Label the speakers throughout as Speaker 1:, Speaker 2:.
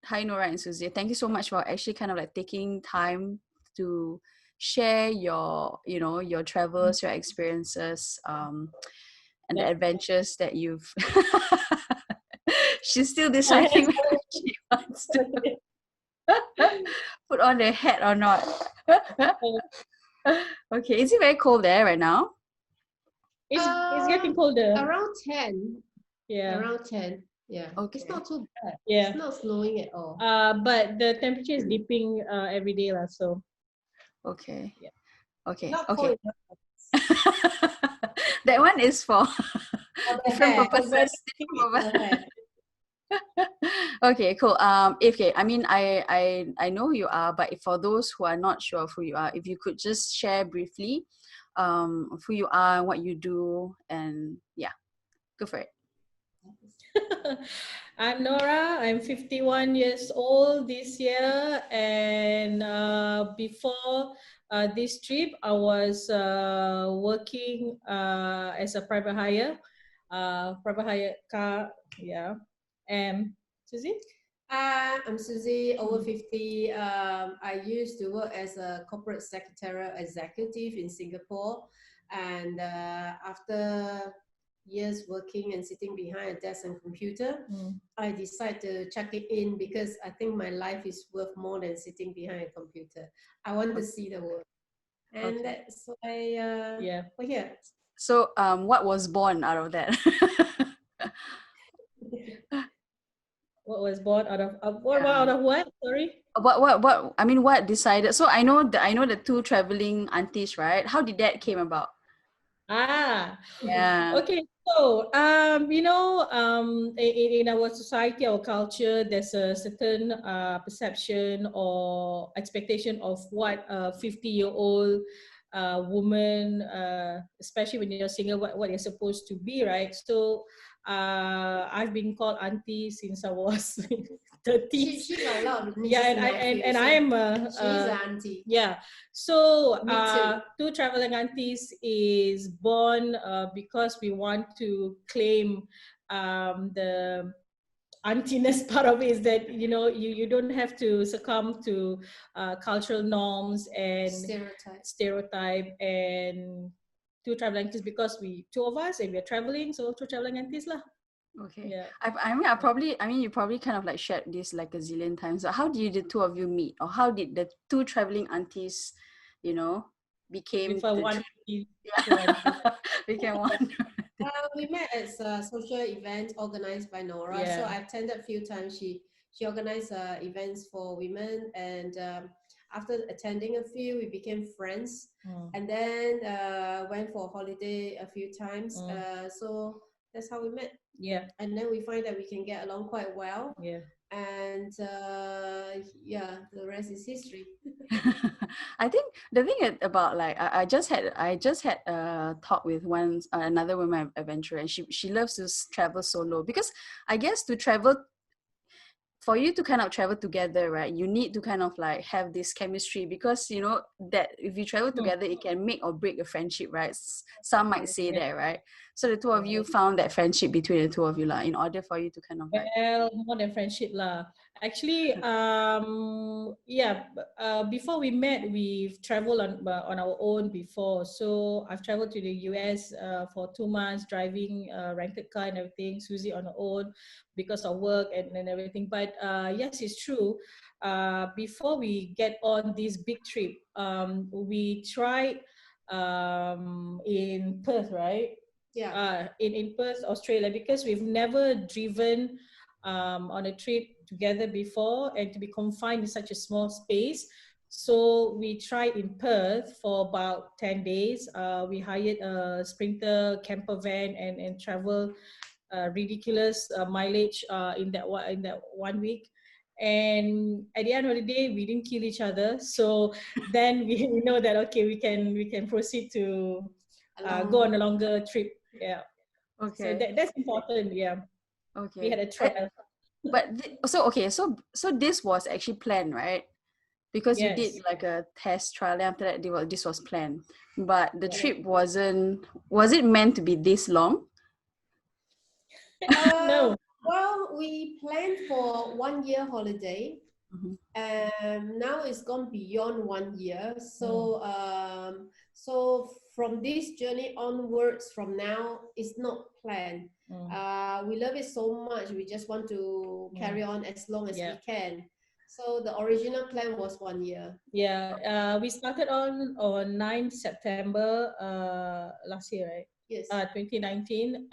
Speaker 1: Hi, Norah and Susie. Thank you so much for actually kind of like taking time to share your, your travels, your experiences, and the
Speaker 2: Yeah.
Speaker 1: adventures that you've. She's still
Speaker 2: My
Speaker 1: deciding
Speaker 2: hands
Speaker 1: whether she wants to put on the hat or not. Okay, is it very cold there right now?
Speaker 2: It's getting colder.
Speaker 3: Around 10.
Speaker 2: Yeah.
Speaker 3: Around 10. Yeah.
Speaker 1: Okay.
Speaker 3: It's not too bad.
Speaker 2: Yeah.
Speaker 3: It's not snowing at all.
Speaker 2: But the temperature is dipping every day lah. So.
Speaker 1: Okay.
Speaker 2: Yeah.
Speaker 1: Okay.
Speaker 3: Not
Speaker 1: Okay.
Speaker 3: cold.
Speaker 1: That one is for different
Speaker 3: hair.
Speaker 1: purposes. Okay, cool. Okay, I mean, I know who you are, but for those who are not sure of who you are, if you could just share briefly, of who you are, what you do, and yeah, go for it.
Speaker 2: I'm Norah. I'm 51 years old this year, and before this trip, I was working as a private hire car. Yeah, and Susie.
Speaker 3: I'm Susie, over 50. I used to work as a corporate secretarial executive in Singapore, and after years working and sitting behind a desk and computer, I decided to check it in because I think my life is worth more than sitting behind a computer. I want to see the world, and that's why we're here.
Speaker 1: So, what was born out of that?
Speaker 2: What was born out of out of what? Sorry.
Speaker 1: What? I mean, what decided? So I know the two traveling aunties, right? How did that came about? Yeah.
Speaker 2: Okay. So, in our society, our culture, there's a certain perception or expectation of what a 50-year-old woman, especially when you're single, what you're supposed to be, right? So, I've been called auntie since I was 30.
Speaker 3: She's a lot.
Speaker 2: Yeah, and I am
Speaker 3: she's an auntie.
Speaker 2: Yeah. So,
Speaker 3: Me too.
Speaker 2: Two Traveling Aunties is born because we want to claim the auntiness part of it, is that you don't have to succumb to cultural norms and stereotype and Two Traveling Aunties, because two of us and we're traveling, so Two Traveling Aunties lah.
Speaker 1: Okay.
Speaker 2: Yeah.
Speaker 1: I mean, you probably kind of like shared this like a zillion times. So how did the two of you meet, or how did the two traveling aunties, became became one?
Speaker 3: We met at a social event organized by Norah.
Speaker 2: Yeah.
Speaker 3: So I attended a few times. She organized events for women, and after attending a few, we became friends, and then went for a holiday a few times. So that's how we met.
Speaker 2: Yeah.
Speaker 3: And then we find that we can get along quite well.
Speaker 2: Yeah.
Speaker 3: And the rest is history.
Speaker 1: I think the thing about like I just had a talk with another woman adventurer, and she loves to travel solo, because I guess to travel, for you to kind of travel together, right, you need to kind of like have this chemistry, because that if you travel together, it can make or break a friendship, right? Some might say that, right? So the two of you found that friendship between the two of you lah, in order for you to kind of like...
Speaker 2: Well, more than friendship lah. Actually, before we met, we've traveled on our own before. So I've traveled to the US for 2 months, driving a rented car and everything. Susie on her own because of work and everything. But yes, it's true. Before we get on this big trip, we tried in Perth, right?
Speaker 3: Yeah.
Speaker 2: In Perth, Australia, because we've never driven on a trip together before, and to be confined in such a small space. So we tried in Perth for about 10 days. We hired a Sprinter camper van and traveled ridiculous mileage in that 1 week. And at the end of the day, we didn't kill each other. So then we know that okay, we can proceed to go on a longer trip. Yeah.
Speaker 1: Okay.
Speaker 2: So that's important. Yeah.
Speaker 1: Okay.
Speaker 2: We had a trial.
Speaker 1: So this was actually planned, right? Because
Speaker 2: Yes.
Speaker 1: you did like a test trial, and after that this was planned. But the trip was it meant to be this long?
Speaker 2: No.
Speaker 3: Well, we planned for 1 year holiday. Now it's gone beyond 1 year. So so from this journey onwards, from now, it's not planned. We love it so much. We just want to carry on as long as we can. So the original plan was 1 year.
Speaker 2: Yeah, we started on 9 September last year, right?
Speaker 3: Yes.
Speaker 2: 2019.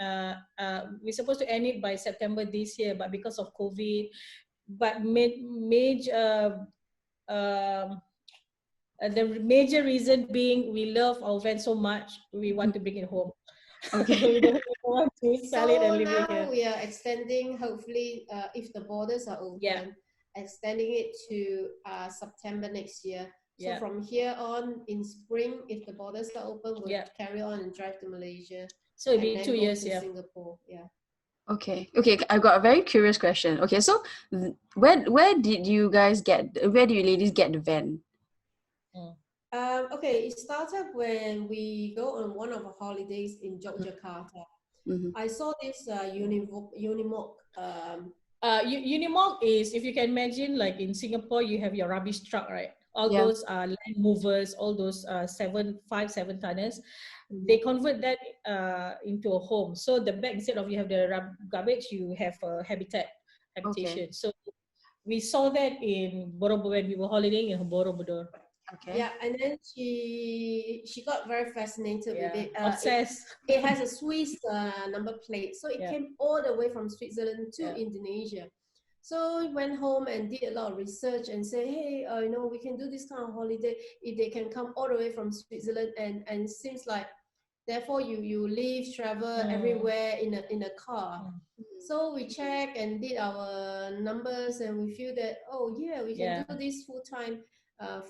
Speaker 2: We're supposed to end it by September this year, but because of COVID, but the major reason being we love our van so much, we want to bring it home.
Speaker 1: Okay.
Speaker 2: So we don't want to sell it and leave it
Speaker 3: now
Speaker 2: here.
Speaker 3: we are extending, hopefully, if the borders are open, extending it to September next year. So from here on, in spring, if the borders are open, we'll carry on and drive to Malaysia.
Speaker 2: So it'll be 2 years,
Speaker 3: to Singapore. Yeah.
Speaker 1: Okay. I've got a very curious question. Okay, so where did you ladies get the van?
Speaker 3: Okay, it started when we go on one of our holidays in Yogyakarta. I saw this Unimog.
Speaker 2: Unimog is, if you can imagine, like in Singapore, you have your rubbish truck, right? All those land movers, all those 5-7 tonners, they convert that into a home. So the back, instead of you have the garbage, you have a habitation.
Speaker 1: Okay.
Speaker 2: So we saw that in Borobudur when we were holidaying in Borobudur.
Speaker 1: Okay.
Speaker 3: Yeah, and then she got very fascinated with it.
Speaker 2: Obsessed.
Speaker 3: It has a Swiss number plate, so it came all the way from Switzerland to Indonesia. So we went home and did a lot of research and say, hey, we can do this kind of holiday if they can come all the way from Switzerland, and it seems like, therefore you live, travel everywhere in a car. So we checked and did our numbers, and we feel that we can do this full time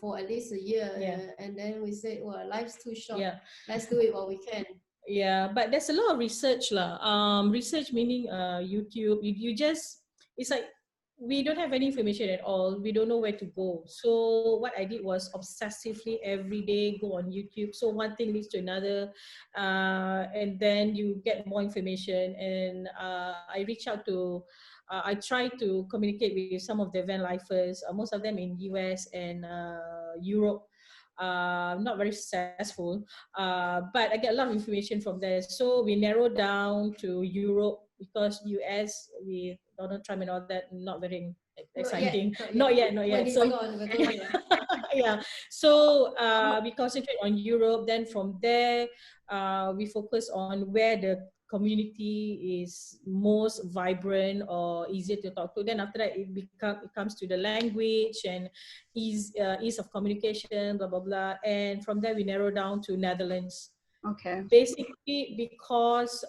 Speaker 3: for at least a year. And then we said, well, life's too short. Let's do it while we can.
Speaker 2: Yeah, but there's a lot of research lah. Research meaning YouTube. You just, it's like we don't have any information at all. We don't know where to go. So what I did was obsessively every day go on YouTube. So one thing leads to another, and then you get more information. And I reach out to, I try to communicate with some of the van lifers, most of them in US and Europe. Not very successful, but I get a lot of information from there. So we narrowed down to Europe, because US with Donald Trump and all that, not very exciting. Not yet. So yeah, so we concentrate on Europe. Then from there, we focus on where the community is most vibrant or easier to talk to. Then after that, it comes to the language and ease of communication, blah blah blah. And from there, we narrow down to Netherlands.
Speaker 1: Okay.
Speaker 2: Basically, because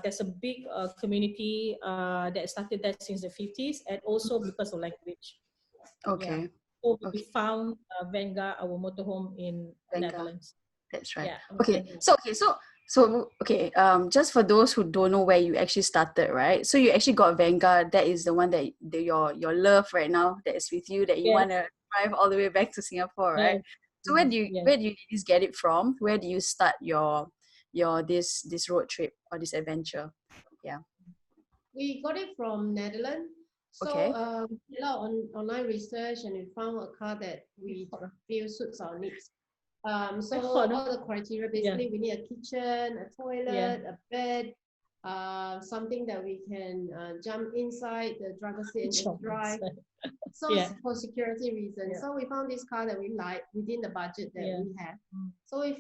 Speaker 2: there's a big community that started that since the 50s, and also because of language.
Speaker 1: Okay.
Speaker 2: So we found Venga, our motorhome in Netherlands.
Speaker 1: That's right.
Speaker 2: Yeah.
Speaker 1: Okay. Just for those who don't know where you actually started, right? So you actually got Vanguard. That is the one that your love right now that is with you, that you want to drive all the way back to Singapore, right? So where do you get it from? Where do you start your this road trip or this adventure? Yeah.
Speaker 3: We got it from Netherlands. So we did a lot on online research, and we found a car that we feel suits our needs. So all the criteria, basically, we need a kitchen, a toilet, a bed, something that we can jump inside the driver's seat and just drive. So for security reasons. So we found this car that we like within the budget that we have. So we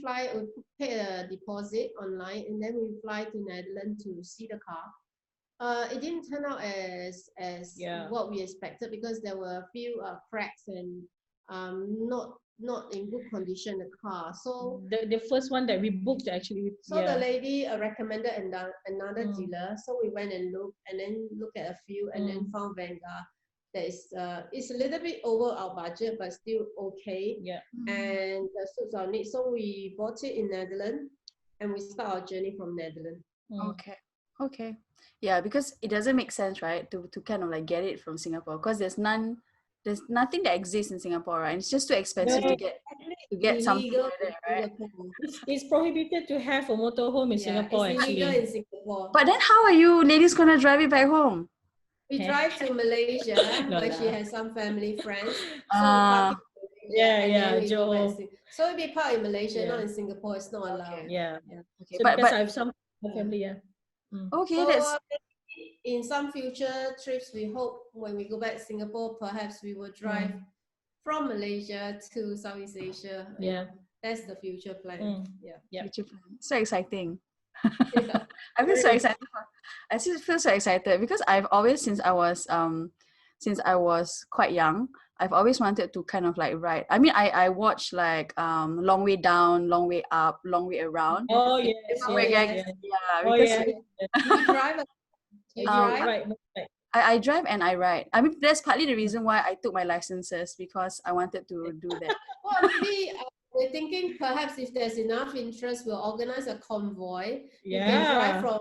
Speaker 3: pay a deposit online, and then we fly to Netherlands to see the car. It didn't turn out as what we expected, because there were a few cracks and not in good condition, the car. So
Speaker 2: the first one that we booked, actually.
Speaker 3: So the lady recommended another dealer. So we went and looked at a few, and then found Vanguard. That is it's a little bit over our budget, but still okay. And suits our needs. So we bought it in Netherlands, and we start our journey from Netherlands.
Speaker 1: Okay. Yeah, because it doesn't make sense, right, to kind of like get it from Singapore, because there's nothing that exists in Singapore, right? It's just too expensive to get something like that, right?
Speaker 2: It's prohibited to have a motorhome in Singapore,
Speaker 3: it's illegal
Speaker 2: actually.
Speaker 3: in Singapore.
Speaker 1: But then how are you ladies gonna drive it back home?
Speaker 3: We drive to Malaysia
Speaker 2: No
Speaker 3: where she
Speaker 2: lah.
Speaker 3: has some family friends. So we park in Malaysia and then we go back. So we park in Malaysia, not in Singapore. It's not allowed.
Speaker 2: Yeah.
Speaker 1: Okay,
Speaker 2: So because I have some family,
Speaker 1: okay,
Speaker 3: So
Speaker 1: that's
Speaker 3: in some future trips, we hope when we go back to Singapore, perhaps we will drive from Malaysia to Southeast Asia.
Speaker 2: Yeah.
Speaker 3: That's the future plan. Yeah.
Speaker 1: future plan. So exciting.
Speaker 3: Yeah.
Speaker 1: I feel so excited. I still feel so excited because I've always, since I was quite young, I've always wanted to kind of like ride. I mean, I watch like Long Way Down, Long Way Up, Long Way Around.
Speaker 2: Oh yes,
Speaker 1: Yeah,
Speaker 2: Oh
Speaker 1: because
Speaker 2: yeah.
Speaker 3: You drive? You drive?
Speaker 2: Right.
Speaker 1: I drive and I ride. I mean, that's partly the reason why I took my licenses, because I wanted to do that.
Speaker 3: Well, maybe we're thinking perhaps if there's enough interest, we'll organize a convoy. You can drive from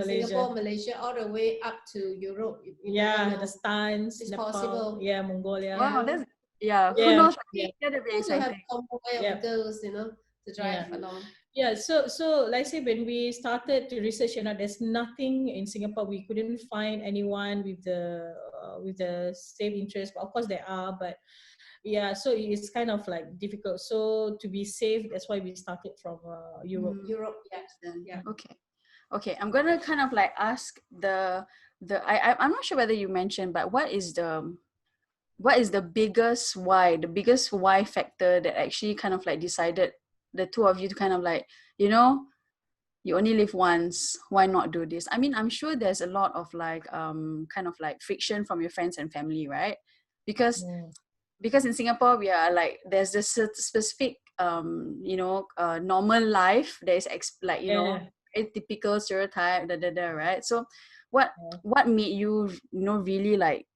Speaker 3: Singapore, Malaysia, all the way up to Europe.
Speaker 2: The Stans,
Speaker 3: it's
Speaker 2: Nepal,
Speaker 3: possible.
Speaker 2: Mongolia.
Speaker 1: Wow, that's who knows? That'd be
Speaker 3: To have
Speaker 1: exciting.
Speaker 3: a convoy of girls, to drive along.
Speaker 2: Yeah, so like I say, when we started to research, there's nothing in Singapore. We couldn't find anyone with the same interest. But of course there are, but yeah, so it's kind of like difficult. So to be safe, that's why we started from Europe.
Speaker 3: Europe, yeah.
Speaker 1: Okay. I'm gonna kind of like ask I'm not sure whether you mentioned, but what is the biggest why factor that actually kind of like decided the two of you to kind of like, you only live once, why not do this? I mean, I'm sure there's a lot of like kind of like friction from your friends and family, right? Because in Singapore we are like, there's this specific normal life. There's a typical stereotype, right? So what made you really like,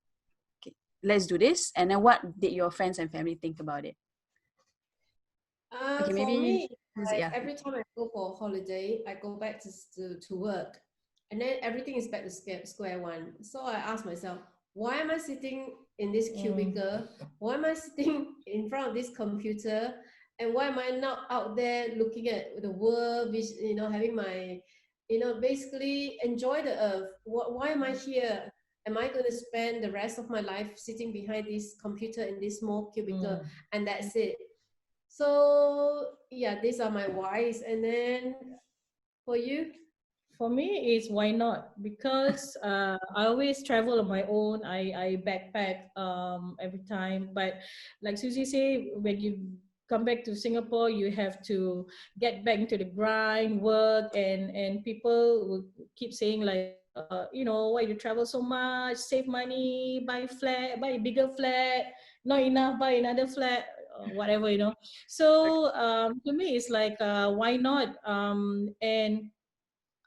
Speaker 1: okay, let's do this? And then what did your friends and family think about it?
Speaker 3: For me, every time I go for a holiday, I go back to work, and then everything is back to square one. So I ask myself, why am I sitting in this cubicle? Why am I sitting in front of this computer? And why am I not out there looking at the world, having my, basically enjoy the earth? Why am I here? Am I going to spend the rest of my life sitting behind this computer in this small cubicle and that's it? So yeah, these are my whys. And then for you?
Speaker 2: For me, it's why not? Because I always travel on my own. I backpack every time. But like Susie say, when you come back to Singapore, you have to get back into the grind, work, and people will keep saying like, why you travel so much? Save money, buy a bigger flat. Not enough, buy another flat. Whatever. So to me, it's like why not? And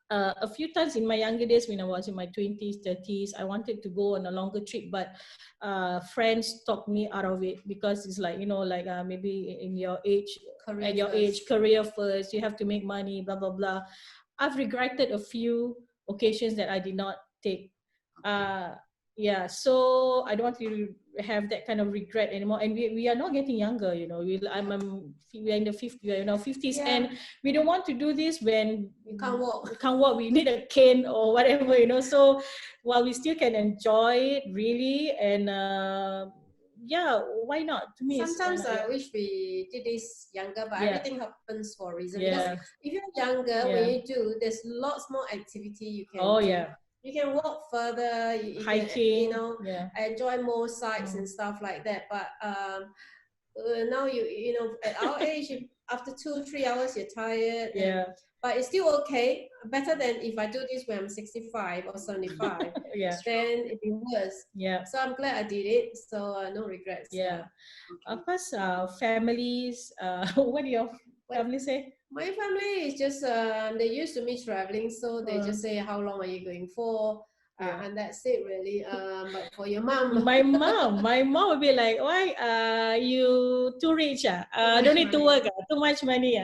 Speaker 2: a few times in my younger days, when I was in my 20s, 30s, I wanted to go on a longer trip, but friends talked me out of it because it's like, maybe in your age, career first, you have to make money, blah, blah, blah. I've regretted a few occasions that I did not take. So I don't want to have that kind of regret anymore. And we are not getting younger, we're in the 50s, and we don't want to do this when
Speaker 3: you can't
Speaker 2: walk. We need a cane or whatever, so while we still can enjoy it really, and why not? To me,
Speaker 3: sometimes I wish we did this younger, but everything happens for a reason. Because if you're younger, when you do, there's lots more activity you can do. You can walk further, you hiking, can, enjoy more sights and stuff like that. But now at our age, after 2-3 hours, you're tired. But it's still okay. Better than if I do this when I'm 65 or 75. Then it'd be worse. So I'm glad I did it. So no regrets.
Speaker 2: Of course, families. What do your family say?
Speaker 3: My family is just they're used to me traveling, so they just say, how long are you going for? And that's it really. But for your mom,
Speaker 2: my mom would be like, why you too rich? Don't need to work, too much money.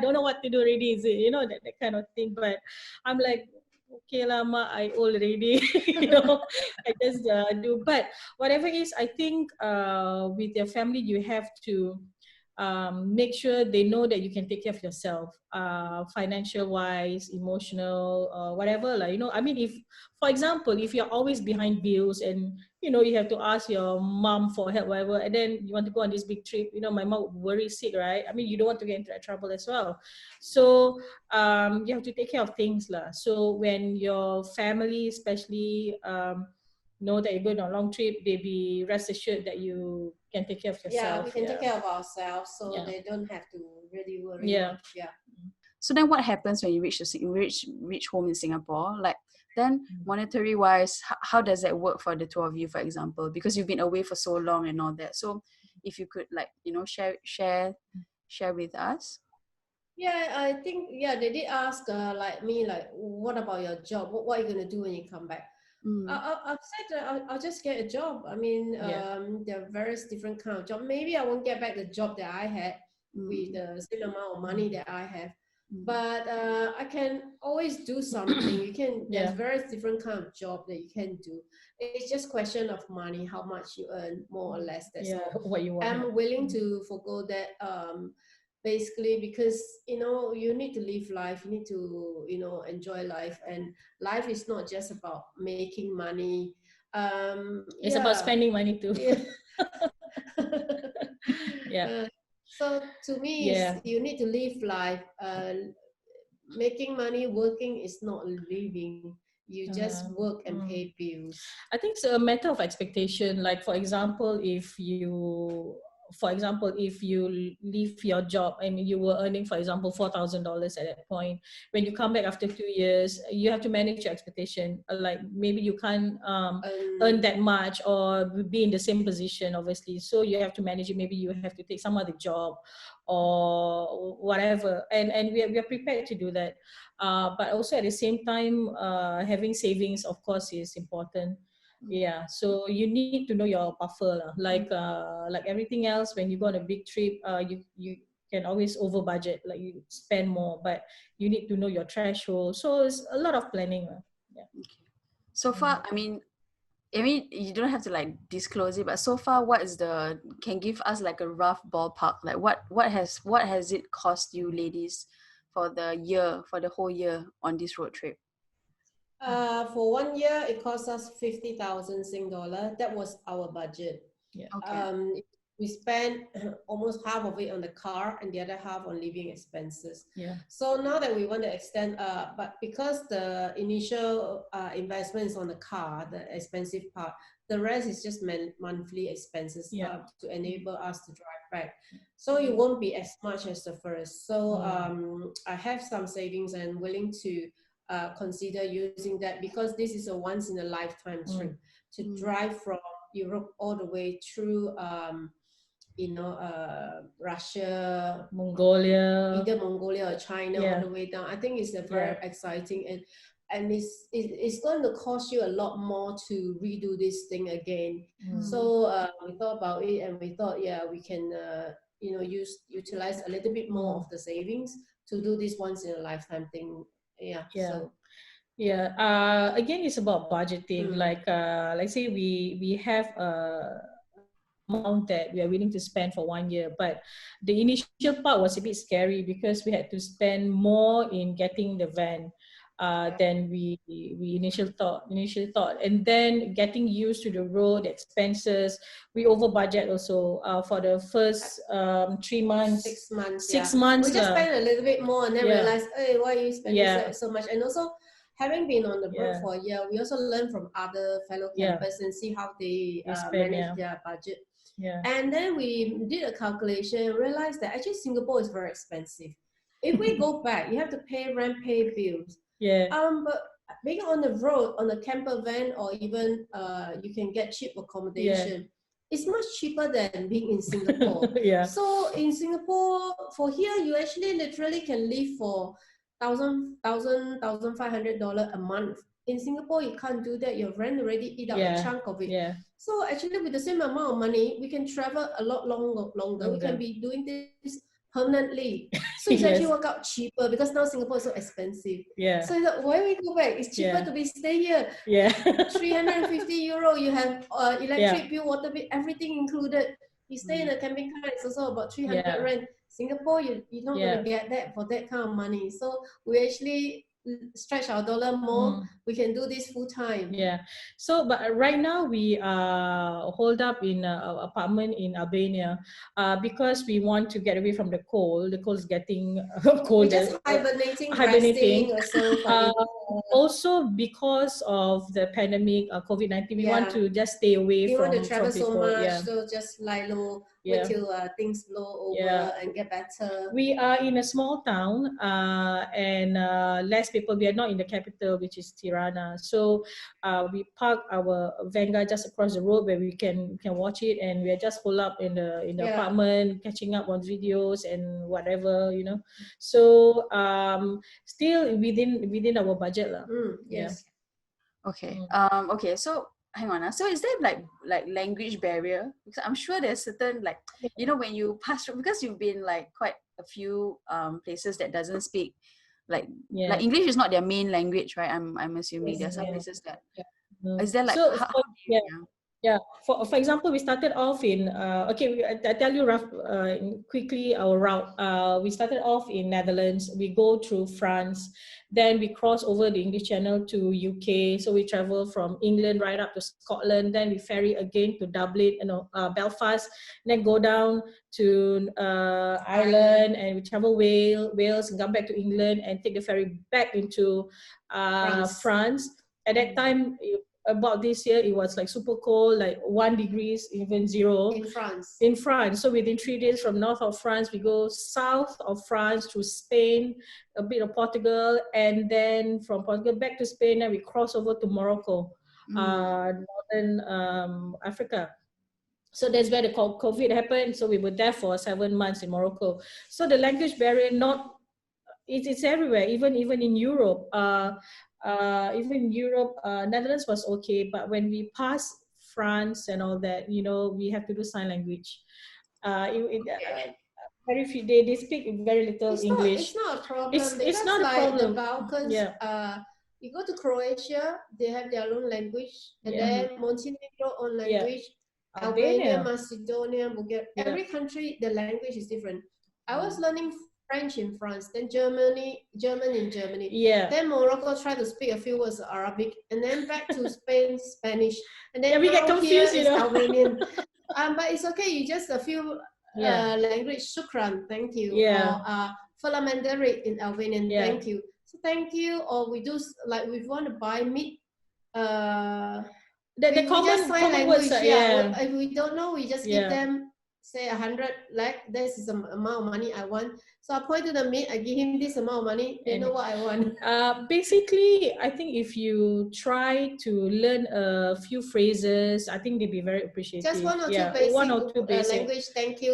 Speaker 2: Don't know what to do already, is it? That kind of thing. But I'm like, okay lah, ma, I already, I just do. But whatever it is, I think with your family, you have to make sure they know that you can take care of yourself, financial wise, emotional, whatever, like, you know, I mean, if, for example, if you're always behind bills and, you know, you have to ask your mom for help, whatever, and then you want to go on this big trip, you know, my mom would worry sick, right? I mean, you don't want to get into that trouble as well. So you have to take care of things lah. So when your family especially know that you're going on a long trip, they be rest assured that you can take care of yourself.
Speaker 3: Yeah, we can take care of ourselves, so they don't have to really worry.
Speaker 2: Yeah.
Speaker 1: So then what happens when you reach home in Singapore? Like, then monetary wise, how does that work for the two of you, for example? Because you've been away for so long and all that. So if you could, like, you know, share with us.
Speaker 3: Yeah, I think, yeah, they did ask like me, like, what about your job? What are you going to do when you come back? I've said that I'll just get a job. I mean, there are various different kind of job. Maybe I won't get back the job that I had with the same amount of money that I have. But I can always do something. You can, there's various different kind of job that you can do. It's just question of money, how much you earn, more or less. That's all.
Speaker 2: What you want.
Speaker 3: I'm willing to forgo that. Basically, because, you know, you need to live life, you need to, you know, enjoy life, and life is not just about making money.
Speaker 2: It's about spending money too.
Speaker 3: So to me, you need to live life. Making money, working is not living. You just work and pay bills.
Speaker 2: I think it's a matter of expectation. Like, for example, if you leave your job and you were earning, for example, $4,000 at that point, when you come back after 2 years, you have to manage your expectation. Like, maybe you can't earn that much or be in the same position, obviously. So you have to manage it. Maybe you have to take some other job or whatever. And we are prepared to do that. But also at the same time, having savings, of course, is important. Yeah, so you need to know your buffer, like everything else. When you go on a big trip, you can always over budget, like you spend more, but you need to know your threshold. So it's a lot of planning. Yeah.
Speaker 1: Okay. So far, I mean, you don't have to like disclose it, but so far, can give us like a rough ballpark, like what has it cost you ladies for the whole year on this road trip?
Speaker 3: For 1 year, it cost us 50,000 Sing dollar. That was our budget.
Speaker 2: Yeah.
Speaker 1: Okay.
Speaker 3: We spent almost half of it on the car and the other half on living expenses.
Speaker 2: Yeah.
Speaker 3: So now that we want to extend, but because the initial investment is on the car, the expensive part, the rest is just monthly expenses to enable us to drive back. So it won't be as much as the first. So I have some savings and willing to consider using that, because this is a once in a lifetime trip to drive from Europe all the way through Russia,
Speaker 2: Mongolia,
Speaker 3: either Mongolia or China, all the way down. I think it's a very exciting, and it's going to cost you a lot more to redo this thing again. So we thought about it, and we thought, we can utilize a little bit more of the savings to do this once in a lifetime thing.
Speaker 2: Again, it's about budgeting. Like say we have amount that we are willing to spend for 1 year, but the initial part was a bit scary because we had to spend more in getting the van than we initially thought, and then getting used to the road expenses. We over budget also for the first 3 months,
Speaker 3: 6 months.
Speaker 2: 6 months.
Speaker 3: We just spend a little bit more and then realize, hey, why are you spending so much? And also, having been on the road for a year, we also learn from other fellow campers and see how they manage their budget. And then we did a calculation, realized that actually Singapore is very expensive. If we go back, you have to pay rent, pay bills. But being on the road, on a camper van, or even you can get cheap accommodation, it's much cheaper than being in Singapore. So in Singapore, for here, you actually literally can live for $1,500 a month. In Singapore, you can't do that. Your rent already eat up a chunk of it. So actually, with the same amount of money, we can travel a lot longer. We can be doing this permanently. So it's actually work out cheaper, because now Singapore is so expensive. So why we go back? It's cheaper to be stay here. 350 euro, you have electric bill, water bill, everything included. You stay in a camping car, it's also about 300
Speaker 2: Yeah.
Speaker 3: rand. Singapore, you're not going to get that for that kind of money. So we actually stretch our dollar more. We can do this full time.
Speaker 2: Yeah. So, but right now we hold up in an apartment in Albania because we want to get away from the cold. The cold is getting colder.
Speaker 3: We're just hibernating, resting also.
Speaker 2: Also because of the pandemic, COVID-19, we want to just stay away
Speaker 3: we
Speaker 2: from
Speaker 3: want to travel
Speaker 2: people.
Speaker 3: So much, so just lie low, wait till things blow over and get better.
Speaker 2: We are in a small town and less people. We are not in the capital, which is Tirana. So we park our Vanguard just across the road where we can watch it, and we are just holed up in the apartment, catching up on videos and whatever, you know. So still within our budget lah.
Speaker 3: Yes.
Speaker 1: Okay. Okay. So hang on. So is there like language barrier? Because I'm sure there's certain like, you know, when you pass through, because you've been like quite a few places that doesn't speak like English is not their main language, right? I'm assuming there are some places that is there like
Speaker 2: so
Speaker 1: how do you,
Speaker 2: yeah, for example, we started off in I tell you quickly our route. We started off in Netherlands. We go through France, then we cross over the English Channel to UK. So we travel from England right up to Scotland. Then we ferry again to Dublin, Belfast. Then go down to Ireland, and we travel Wales, and come back to England, and take the ferry back into France. At that time, about this year, it was like super cold, like 1 degrees, even 0 in France. So within 3 days from north of France, we go south of France through Spain, a bit of Portugal, and then from Portugal back to Spain, and we cross over to Morocco, northern Africa. So that's where the COVID happened. So we were there for 7 months in Morocco. So the language barrier, it's everywhere, even in Europe. Even in Europe, Netherlands was okay, but when we pass France and all that, you know, we have to do sign language. Very few, they speak very little English.
Speaker 3: It's not a problem.
Speaker 2: It's not
Speaker 3: like
Speaker 2: a problem.
Speaker 3: The Balkans, you go to Croatia, they have their own language, and then Montenegro own language. Albania, Macedonia, Bulgaria, every country, the language is different. I was learning French in France, then German in Germany. Then Morocco tried to speak a few words of Arabic, and then back to Spain, Spanish, and then
Speaker 2: we get confused, you know.
Speaker 3: Albanian. But it's okay. You just a few language. Shukran, thank you. Or Falamandarit in Albanian, thank you. So thank you. Or we do like we want to buy meat.
Speaker 2: The common words.
Speaker 3: If we don't know, we just give them, say 100 lakh, this is the amount of money I want. So I point to the meat, I give him this amount of money, they know what I want.
Speaker 2: Basically, I think if you try to learn a few phrases, I think they'd be very appreciative.
Speaker 3: Just one or two basic language, thank you,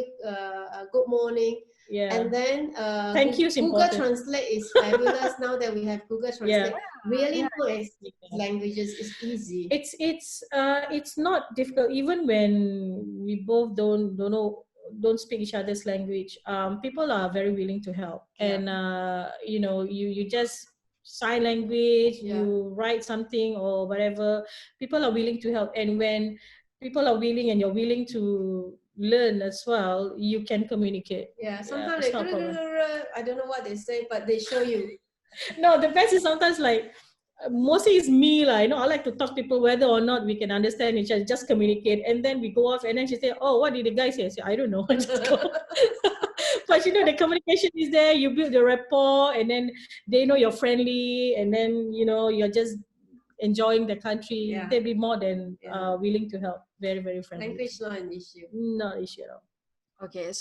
Speaker 3: good morning. And then
Speaker 2: thank you.
Speaker 3: Google Translate is fabulous. Now that we have Google Translate, really nice languages is easy.
Speaker 2: It's not difficult, even when we both don't speak each other's language. People are very willing to help, and you know, you just sign language, you write something or whatever. People are willing to help, and when people are willing and you're willing to learn as well, you can communicate.
Speaker 3: Sometimes I don't know what they say, but they show you.
Speaker 2: No, the best is sometimes like mostly it's me, like, you know, I like to talk to people whether or not we can understand each other, just communicate, and then we go off, and then she say, oh, what did the guy say? I say, I don't know. But you know, the communication is there, you build the rapport, and then they know you're friendly, and then, you know, you're just enjoying the country. They'll be more than willing to help. Very, very friendly.
Speaker 3: Language not an issue.
Speaker 2: Not an issue at all.
Speaker 1: Okay,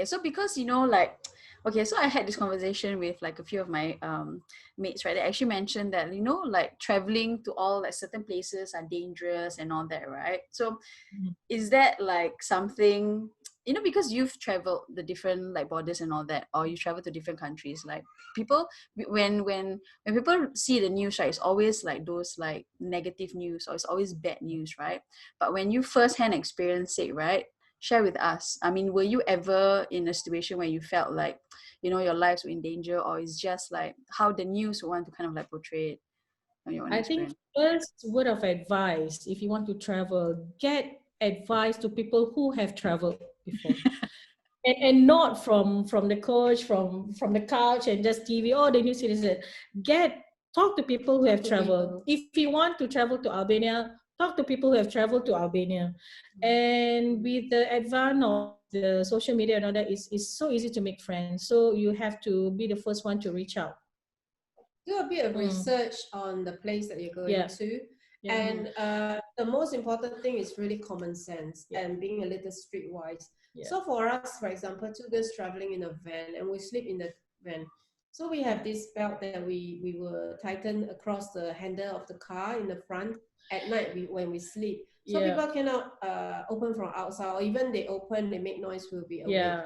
Speaker 1: so because, you know, like, okay, so I had this conversation with like a few of my mates, right? They actually mentioned that, you know, like traveling to all like certain places are dangerous and all that, right? So is that like something, you know, because you've traveled the different like borders and all that, or you travel to different countries, like people, when people see the news, right, it's always like those like negative news, or it's always bad news, right? But when you firsthand experience it, right, share with us. I mean, were you ever in a situation where you felt like, you know, your lives were in danger, or it's just like how the news want to kind of like portray it on your own experience?
Speaker 2: I think first word of advice, if you want to travel, get advice to people who have traveled before. And not from the coach, from the couch and just TV. Oh, the new citizen. Talk to people who have traveled. If you want to travel to Albania, talk to people who have traveled to Albania. And with the advance of the social media and all that, it's so easy to make friends. So you have to be the first one to reach out.
Speaker 3: Do a bit of research on the place that you're going to. And the most important thing is really common sense and being a little streetwise. So for us, for example, 2 girls traveling in a van, and we sleep in the van. So we have this belt that we will tighten across the handle of the car in the front at night when we sleep. So people cannot open from outside, or even they open, they make noise, we'll be awake.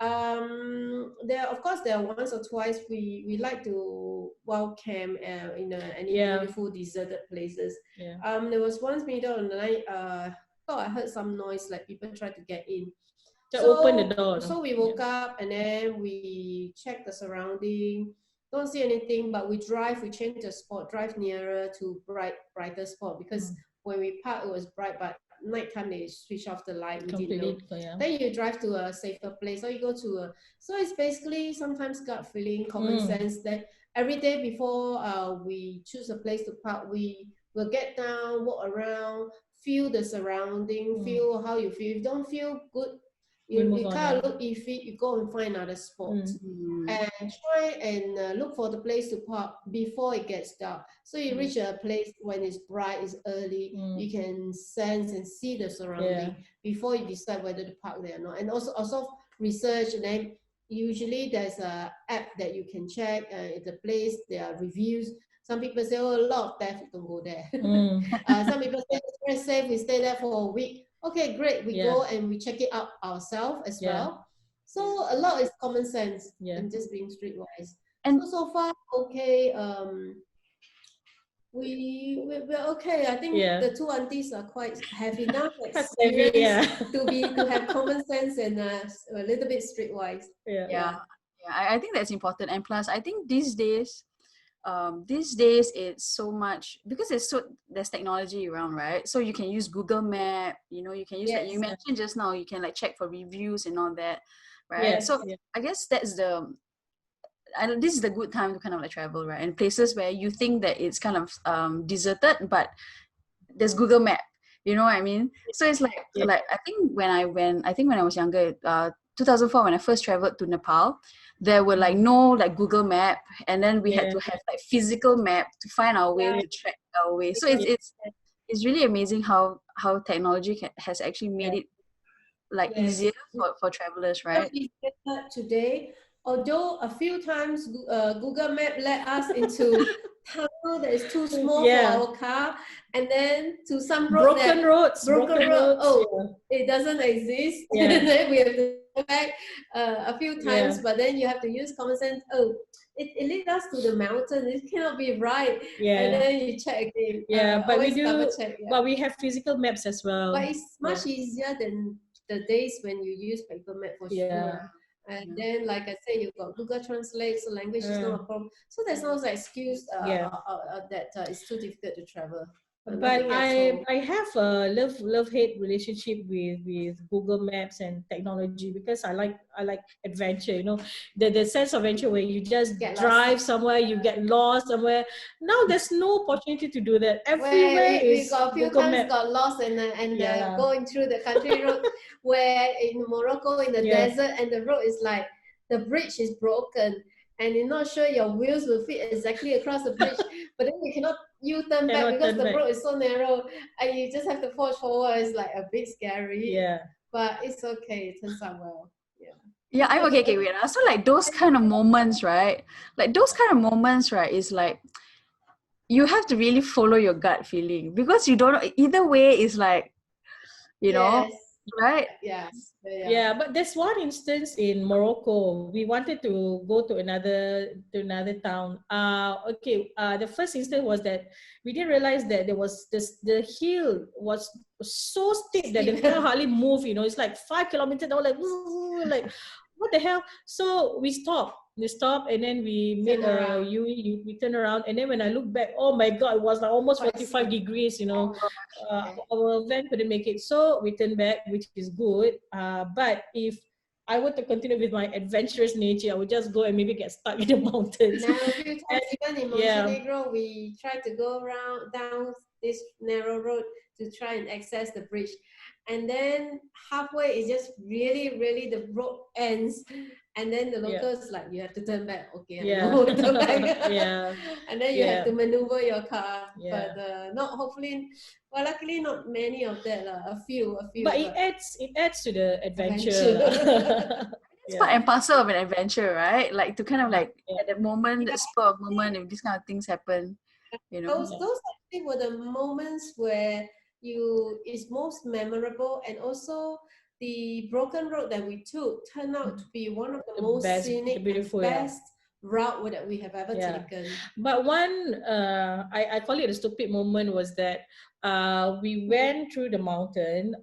Speaker 3: Of course, there are once or twice we like to wild camp in any beautiful deserted places. There was once middle of the night, thought I heard some noise, like people tried to get in. So
Speaker 2: open the door.
Speaker 3: So we woke up and then we checked the surrounding. Don't see anything, but we change the spot, drive nearer to brighter spot, because when we parked it was bright, but nighttime they switch off the light. We didn't know. Then you drive to a safer place, or you go to so it's basically sometimes gut feeling, common sense, that every day before we choose a place to park, we will get down, walk around, feel the surrounding, feel how you feel. If you don't feel good, you can't look iffy, you go and find another spot. And try and look for the place to park before it gets dark. So you reach a place when it's bright, it's early, you can sense and see the surrounding before you decide whether to park there or not. And also research, and then usually there's a app that you can check the place, there are reviews. Some people say, oh, a lot of theft, don't go there. Some people say it's very safe, we stay there for a week. Okay, great, we go and we check it out ourselves as well. So a lot is common sense and just being streetwise. And so far, okay, we're okay. I think the 2 aunties are quite have enough experience to have common sense and a little bit streetwise.
Speaker 1: I think that's important. And plus, I think these days it's so much, because there's technology around, right? So you can use Google Map, you can use like you mentioned just now, you can like check for reviews and all that, right? I guess that's this is the good time to kind of like travel, right? And places where you think that it's kind of deserted, but there's Google Map, you know what I mean? So it's like I think when I was younger, 2004, when I first traveled to Nepal, there were like no like Google Map, and then we had to have like physical map to find our way, to track our way. So it's really amazing how technology has actually made it like easier for travelers, right?
Speaker 3: Today, although a few times Google Map let us into tunnel that is too small for our car, and then to some broken roads. Oh, it doesn't exist. And then we have to go back a few times, but then you have to use common sense. Oh, it leads us to the mountain. It cannot be right. And then you check again.
Speaker 2: But we do. But we have physical maps as well.
Speaker 3: But it's much easier than the days when you use paper map for sure. And then, like I say, you've got Google Translate, so language is not a problem. So there's no excuse that it's too difficult to travel.
Speaker 2: But I have a love-hate relationship with Google Maps and technology, because I like adventure, the sense of adventure where you just drive somewhere, you get lost somewhere. Now there's no opportunity to do that. Everywhere
Speaker 3: we got a few times got lost and going through the country road where in Morocco in the desert, and the road is like the bridge is broken, and you're not sure your wheels will fit exactly across the bridge, but then you cannot turn back because the road is so narrow, and you just have to forge forward. It's like a bit scary. But it's okay. It turns out well.
Speaker 1: I'm okay. Wait. So like those kind of moments, right? Is like you have to really follow your gut feeling, because you don't know, either way is like, know, right?
Speaker 2: But there's one instance in Morocco. We wanted to go to another town. The first instance was that we didn't realize that there was the hill was so steep that the car hardly moved. It's like 5 kilometers. I was like what the hell? So we stopped We stopped and then we made
Speaker 3: Turn
Speaker 2: a
Speaker 3: around.
Speaker 2: we turn around, and then when I look back, oh my god, it was like almost
Speaker 3: Quite
Speaker 2: 45
Speaker 3: steep.
Speaker 2: degrees, you know.
Speaker 1: Oh gosh. Okay.
Speaker 2: Our van couldn't make it, so we turned back, which is good. But if I were to continue with my adventurous nature, I would just go and maybe get stuck in the mountains.
Speaker 3: Now, a few
Speaker 2: And
Speaker 3: times, even in
Speaker 2: yeah,
Speaker 3: Montenegro, we tried to go around down this narrow road to try and access the bridge. And then halfway, it's just really, really the road ends. And then the
Speaker 2: yeah,
Speaker 3: locals like, you have to turn back. Okay, I
Speaker 2: yeah,
Speaker 3: know, turn back.
Speaker 2: yeah,
Speaker 3: And then you have
Speaker 2: yeah,
Speaker 3: to maneuver your car.
Speaker 2: yeah.
Speaker 3: But not hopefully, well, luckily not many of that. A few,
Speaker 2: But
Speaker 3: but
Speaker 2: it adds to the adventure.
Speaker 3: adventure.
Speaker 1: It's part
Speaker 2: Yeah,
Speaker 1: and parcel of an adventure, right? Like to kind of like
Speaker 2: yeah,
Speaker 1: at the moment,
Speaker 3: Yeah,
Speaker 1: the spur of moment, if these kind of things happen, you know.
Speaker 3: those
Speaker 2: yeah.
Speaker 3: those actually were the moments where you is most memorable, and also the broken road that we took turned out to be one of the
Speaker 2: The
Speaker 3: most
Speaker 2: best, the
Speaker 3: scenic and
Speaker 2: beautiful, yeah.
Speaker 3: best route that we have ever
Speaker 2: Yeah.
Speaker 3: taken.
Speaker 2: But one, I call it a stupid moment, was that we went through the mountain.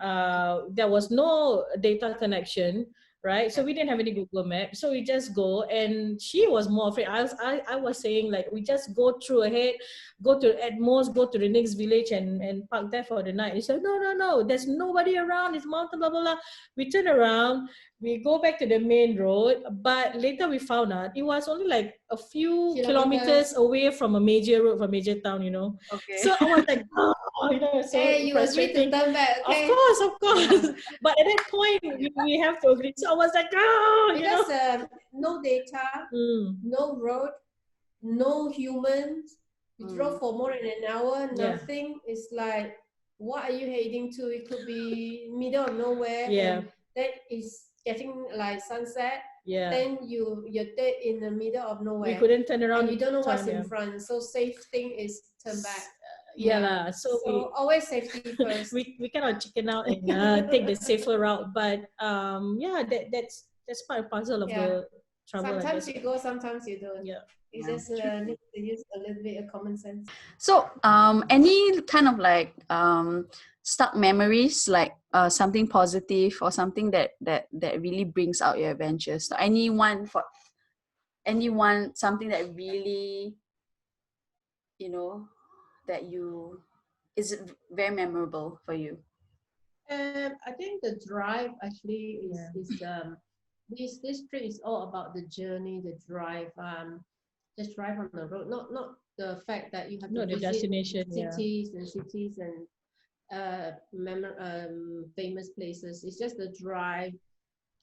Speaker 2: There was no data connection, right? So we didn't have any Google Map. So we just go, and she was more afraid. I was saying, like, we just go through ahead, go to at most, go to the next village and park there for the night. He said, no, no, no, there's nobody around. It's mountain, blah, blah, blah. We turn around, we go back to the main road, but later we found out it was only like a few kilometers
Speaker 3: Kilometers.
Speaker 2: away from a major road, from a major town, you know.
Speaker 1: Okay.
Speaker 2: So I was like, oh, you know,
Speaker 3: Hey,
Speaker 2: so
Speaker 3: you agree to
Speaker 2: frustrating.
Speaker 3: turn back,
Speaker 2: Of
Speaker 3: okay?
Speaker 2: course, of course.
Speaker 3: Yeah.
Speaker 2: But at that point, we have to agree. So I was like, oh, you know.
Speaker 3: Because no data,
Speaker 2: Mm,
Speaker 3: no road, no humans. We drove for more than an hour,
Speaker 2: yeah,
Speaker 3: nothing. It's like, what are you heading to? It could be middle of nowhere,
Speaker 2: yeah,
Speaker 3: and that is getting like sunset.
Speaker 2: yeah.
Speaker 3: Then you're dead in the middle of
Speaker 2: We
Speaker 3: nowhere,
Speaker 2: couldn't turn around
Speaker 3: and you don't know what's
Speaker 2: time,
Speaker 3: in
Speaker 2: yeah.
Speaker 3: front. So safe thing is turn back.
Speaker 2: Yeah, lah. So
Speaker 3: So always safety first.
Speaker 2: we cannot chicken out and take the safer route. But yeah, that's part and parcel of
Speaker 3: Yeah.
Speaker 2: the travel, I
Speaker 3: Sometimes
Speaker 2: guess.
Speaker 3: you go, sometimes you don't.
Speaker 2: Yeah.
Speaker 3: You
Speaker 1: Yeah,
Speaker 3: just need to use a little bit of common sense.
Speaker 1: So, any kind of like stuck memories, like something positive or something that really brings out your adventures. So anyone, something that really, you know, that you is very memorable for you.
Speaker 3: I think the drive actually
Speaker 2: Yeah.
Speaker 3: this trip is all about the journey, the drive. Just drive on the road, not the fact that you have to
Speaker 2: No, the
Speaker 3: visit
Speaker 2: destination, yeah.
Speaker 3: cities and famous places. It's just the drive.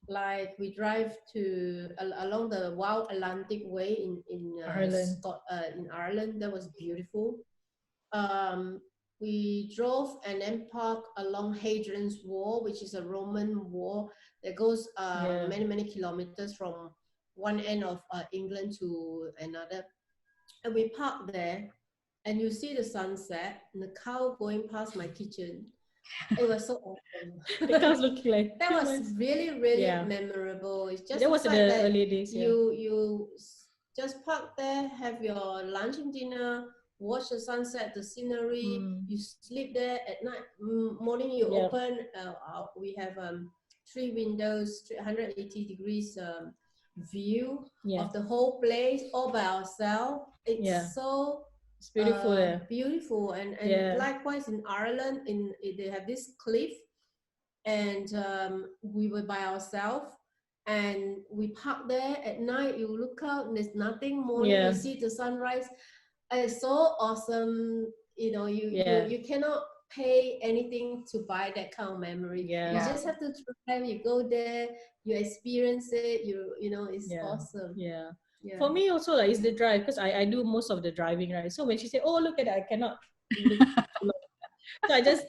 Speaker 3: Like we drive to along the Wild Atlantic Way in
Speaker 2: Ireland.
Speaker 3: in Ireland. That was beautiful. We drove and then parked along Hadrian's Wall, which is a Roman wall that goes
Speaker 2: Yeah.
Speaker 3: many kilometers from one end of England to another. And we parked there, and you see the sunset and the cow going past my kitchen. It was so awesome.
Speaker 2: The cows looking like
Speaker 3: That was
Speaker 2: humans.
Speaker 3: really
Speaker 2: Yeah.
Speaker 3: memorable. It's just
Speaker 2: That
Speaker 3: the
Speaker 2: was in
Speaker 3: fact
Speaker 2: the
Speaker 3: that
Speaker 2: early days, yeah.
Speaker 3: you just park there, have your lunch and dinner, watch the sunset, the scenery. You sleep there at night. Morning you
Speaker 2: Yeah.
Speaker 3: open. We have 3 windows, 180 degrees view
Speaker 2: Yeah.
Speaker 3: of the whole place all by ourselves. It's
Speaker 2: Yeah.
Speaker 3: so
Speaker 2: It's beautiful there.
Speaker 3: beautiful, and
Speaker 2: Yeah.
Speaker 3: likewise in Ireland, they have this cliff, and we were by ourselves, and we parked there at night. You look out and there's nothing. Morning
Speaker 2: Yeah.
Speaker 3: you see the sunrise. It's so awesome. You know, you cannot pay anything to buy that kind of memory.
Speaker 2: Yeah.
Speaker 3: You just have to try. You go there, you experience it. You know, it's
Speaker 2: Yeah.
Speaker 3: awesome.
Speaker 2: Yeah.
Speaker 3: Yeah.
Speaker 2: For me also, like, it's the drive, because I do most of the driving, right? So when she said, oh, look at that, I cannot look too long. So I just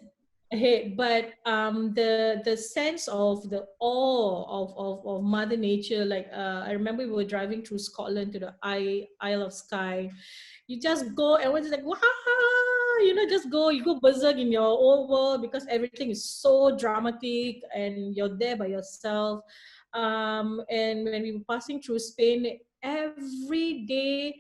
Speaker 2: hate. But the sense of the awe of Mother Nature, like I remember we were driving through Scotland to the Isle of Skye. You just go and we're just like, wow, you know, just go, you go berserk in your own world, because everything is so dramatic and you're there by yourself. And when we were passing through Spain, every day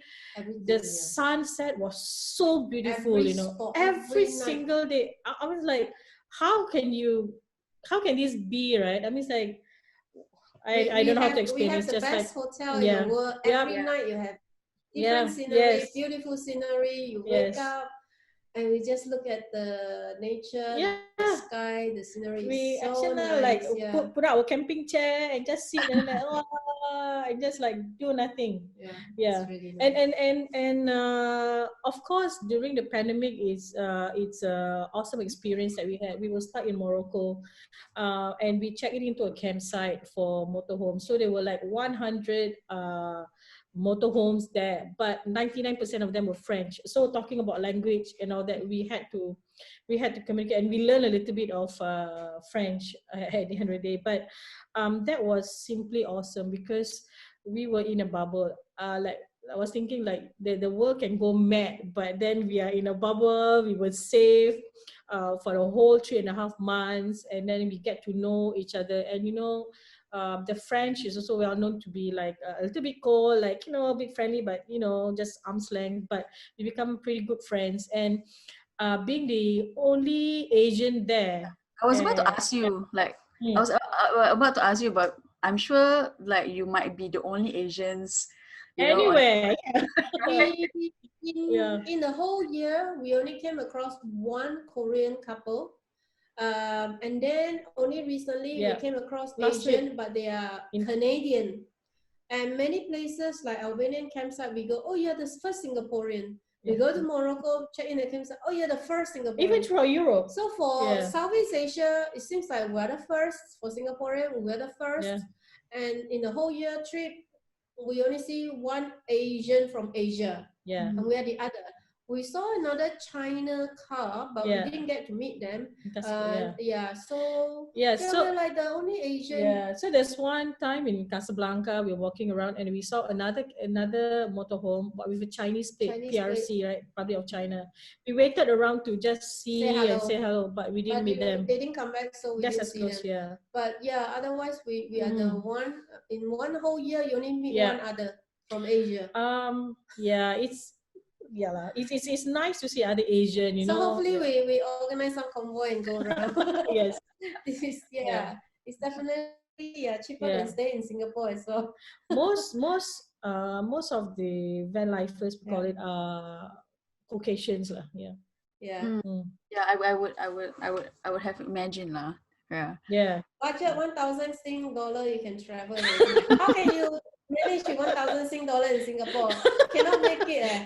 Speaker 2: the sunset was so beautiful,
Speaker 3: Every
Speaker 2: you know.
Speaker 3: spot,
Speaker 2: Every
Speaker 3: every night.
Speaker 2: single day. I was like, how can this be, right? I mean, it's like, I don't know how to
Speaker 3: we
Speaker 2: explain.
Speaker 3: have
Speaker 2: It's
Speaker 3: the
Speaker 2: just like,
Speaker 3: best hotel in the
Speaker 2: yeah,
Speaker 3: world.
Speaker 2: yeah,
Speaker 3: Every night you have
Speaker 2: yeah,
Speaker 3: different scenery,
Speaker 2: yes,
Speaker 3: beautiful scenery. You wake
Speaker 2: yes,
Speaker 3: up and we just look at the nature,
Speaker 2: yeah.
Speaker 3: the sky, the scenery
Speaker 2: We
Speaker 3: is so
Speaker 2: actually like
Speaker 3: nice. Yeah,
Speaker 2: put our camping chair and just sit and like, and just like do nothing.
Speaker 3: yeah,
Speaker 2: Yeah,
Speaker 3: it's really
Speaker 2: and
Speaker 3: nice.
Speaker 2: of course during the pandemic it's a awesome experience that we had. We were stuck in Morocco, and we checked it into a campsite for motorhomes. So there were like 100 motorhomes there, but 99% of them were French. So talking about language and all that, we had to communicate, and we learned a little bit of French at the end of the day. But that was simply awesome because we were in a bubble. Like I was thinking, like the world can go mad, but then we are in a bubble. We were safe for the whole 3.5 months, and then we get to know each other. And the French is also well known to be like a little bit cold, like a bit friendly, but just arm's length. But we become pretty good friends, and being the only Asian there.
Speaker 1: I was about to
Speaker 2: And
Speaker 1: ask you, like, I
Speaker 2: mm,
Speaker 1: was about to ask you, but I'm sure, like, you might be the only Asians, on.
Speaker 2: anywhere, yeah.
Speaker 3: We
Speaker 2: Yeah.
Speaker 3: in the whole year we only came across one Korean couple, and then only recently we
Speaker 2: Yeah.
Speaker 3: came across
Speaker 2: Last week.
Speaker 3: Asian, but they are
Speaker 2: In-
Speaker 3: Canadian. And many places like Albanian campsite, we go, oh, you're the first Singaporean. We
Speaker 2: Yeah.
Speaker 3: go to Morocco, check in the campsite, oh, you're the first Singaporean.
Speaker 2: Even throughout Europe.
Speaker 3: So for
Speaker 2: Yeah.
Speaker 3: Southeast Asia, it seems like we're the first. For Singaporean, we're the first.
Speaker 2: Yeah.
Speaker 3: And in the whole year trip, we only see one Asian from Asia,
Speaker 2: Yeah.
Speaker 3: and we are the other. We saw another China car, but
Speaker 2: Yeah.
Speaker 3: we didn't get to meet them.
Speaker 2: Yeah.
Speaker 3: So
Speaker 2: So
Speaker 3: we're like the only Asian.
Speaker 2: yeah, so there's one time in Casablanca, we were walking around and we saw another motorhome, but with a Chinese plate,
Speaker 3: Chinese
Speaker 2: PRC, right, Republic of China. We waited around to just see
Speaker 3: Say
Speaker 2: and
Speaker 3: hello.
Speaker 2: say hello, but we didn't
Speaker 3: But
Speaker 2: meet them.
Speaker 3: they didn't come back, so we
Speaker 2: That's
Speaker 3: didn't
Speaker 2: as
Speaker 3: see
Speaker 2: close,
Speaker 3: them.
Speaker 2: yeah.
Speaker 3: But yeah, otherwise we are the one in one whole year you only meet
Speaker 2: Yeah.
Speaker 3: one other from Asia.
Speaker 2: Yeah, it's nice to see other Asian,
Speaker 3: So hopefully
Speaker 2: Yeah.
Speaker 3: we organize some convoy and go around.
Speaker 2: Yes.
Speaker 3: This is it's definitely cheaper
Speaker 2: Yeah.
Speaker 3: than stay in Singapore as well.
Speaker 2: Most of the van lifers, we call
Speaker 3: Yeah.
Speaker 2: it Caucasians lah. Yeah.
Speaker 3: Yeah.
Speaker 1: Yeah, I would have imagined lah. Yeah.
Speaker 2: Yeah.
Speaker 3: Budget 1,000 Sing dollar you can travel already. How can you manage with 1,000 Sing dollar in Singapore? Cannot make it.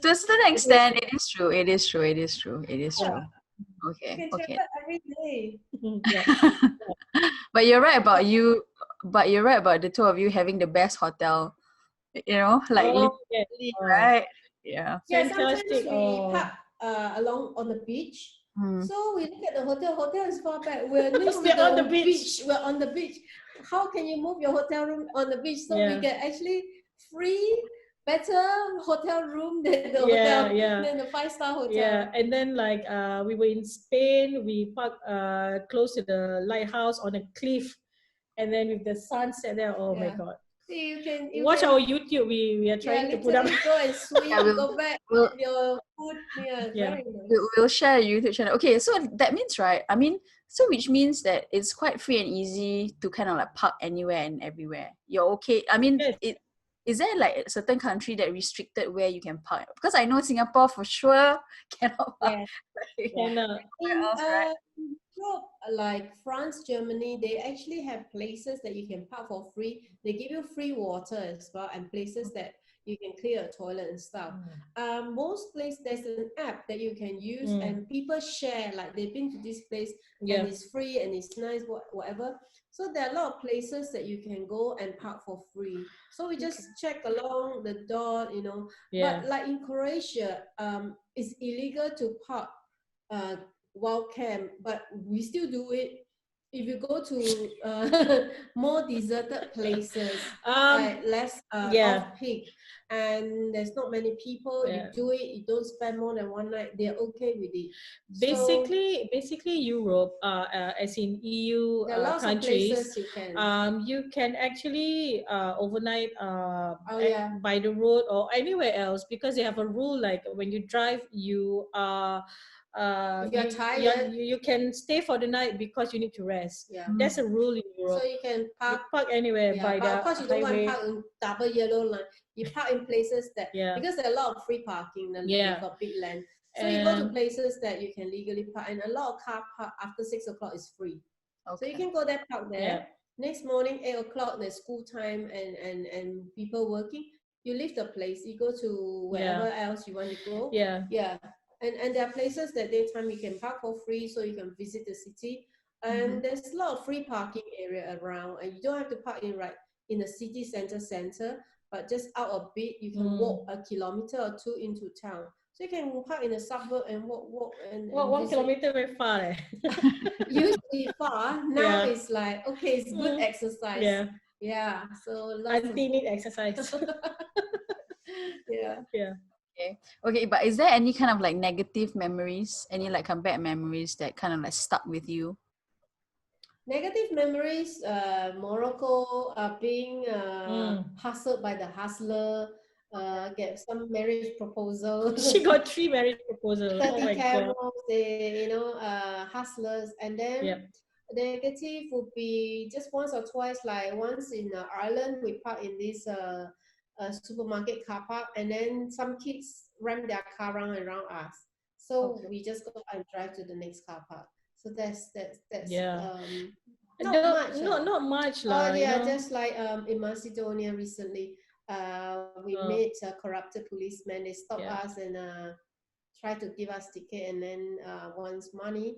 Speaker 1: To a certain extent, it is true. It is true. It is true. It is
Speaker 2: Yeah.
Speaker 1: true.
Speaker 3: You
Speaker 1: Okay.
Speaker 3: can
Speaker 1: Okay.
Speaker 3: travel every day.
Speaker 2: Yeah.
Speaker 1: But you're right about you. But you're right about the two of you having the best hotel. Like
Speaker 2: Oh, yeah.
Speaker 1: literally,
Speaker 2: Oh,
Speaker 1: right? Yeah.
Speaker 3: Yeah, sometimes
Speaker 2: fantastic.
Speaker 3: we
Speaker 2: Oh.
Speaker 3: park along on the beach.
Speaker 1: Mm.
Speaker 3: So we look at the hotel. Hotel is far back. We're next to
Speaker 2: We're on the beach.
Speaker 3: We're on the beach. How can you move your hotel room on the beach? So we
Speaker 2: Yeah.
Speaker 3: get actually better hotel room than the
Speaker 2: Yeah,
Speaker 3: hotel,
Speaker 2: yeah.
Speaker 3: than the 5-star hotel.
Speaker 2: Yeah, and then like we were in Spain, we parked close to the lighthouse on a cliff, and then with the sunset there, oh my
Speaker 3: Yeah.
Speaker 2: God.
Speaker 3: See, you
Speaker 2: Watch
Speaker 3: can,
Speaker 2: our YouTube, we are trying to put up.
Speaker 3: literally go and swim,
Speaker 1: Yeah,
Speaker 3: go back
Speaker 1: we'll-
Speaker 3: with your food. Yeah,
Speaker 2: Yeah.
Speaker 3: very nice.
Speaker 1: We'll share a YouTube channel. Okay, so that means, right? I mean, so which means that it's quite free and easy to kind of like park anywhere and everywhere. You're okay. I mean,
Speaker 2: Yes.
Speaker 1: is there like a certain country that restricted where you can park? Because I know Singapore for sure cannot park.
Speaker 3: Yes.
Speaker 1: Like,
Speaker 2: And
Speaker 3: In
Speaker 1: else, right?
Speaker 3: Europe, like France, Germany, they actually have places that you can park for free. They give you free water as well, and places that you can clear a toilet and stuff. Most places there's an app that you can use, and people share, like they've been to this place
Speaker 2: yeah.
Speaker 3: and it's free and it's nice, whatever. So there are a lot of places that you can go and park for free. So we just check along the dot,
Speaker 2: Yeah.
Speaker 3: But like in Croatia, it's illegal to park wild camp, but we still do it. If you go to more deserted places, less off-peak, and there's not many people, you do it, you don't spend more than one night, they're okay with it.
Speaker 2: Basically Europe, as in EU
Speaker 3: there are lots
Speaker 2: countries,
Speaker 3: of places
Speaker 2: you can actually overnight by the road or anywhere else, because they have a rule like when you drive, you are
Speaker 3: If you're tired,
Speaker 2: you can stay for the night because you need to rest.
Speaker 3: yeah.
Speaker 2: That's a rule in Europe.
Speaker 3: So you can
Speaker 2: You
Speaker 3: park.
Speaker 2: park anywhere
Speaker 3: Yeah,
Speaker 2: by
Speaker 3: but
Speaker 2: the
Speaker 3: of course you don't want
Speaker 2: highway.
Speaker 3: to park in double yellow line. You park in places that because there are a lot of free parking and they've got big land. So you go to places that you can legally park, and a lot of car park after 6 o'clock is free. Okay. So you can go there, park there. Yeah. Next morning, 8 o'clock, there's school time and people working. You leave the place, you go to wherever else you want to go. Yeah. Yeah. And there are places that daytime you can park for free, so you can visit the city. And there's a lot of free parking area around, and you don't have to park in the city center, but just out a bit, you can walk a kilometer or two into town. So you can park in the suburb and walk and
Speaker 2: 1 kilometer very far.
Speaker 3: Usually far. Now it's like, okay, it's good exercise.
Speaker 2: Yeah.
Speaker 3: Yeah. So
Speaker 2: Auntie need exercise.
Speaker 3: Yeah.
Speaker 2: Yeah.
Speaker 1: Okay, but is there any kind of like negative memories, any like bad memories that kind of like stuck with you?
Speaker 3: Negative memories, Morocco, being hustled by the hustler, get some marriage proposal.
Speaker 2: She got 3 marriage proposals.
Speaker 3: 30
Speaker 2: oh my
Speaker 3: cameras,
Speaker 2: God.
Speaker 3: they, hustlers. And then negative would be just once or twice, like once in Ireland, we park in this supermarket car park, and then some kids ram their car around us. So we just go and drive to the next car park. So that's not much. Just like in Macedonia recently, we met a corrupted policeman. They stopped us and tried to give us ticket, and then wants money.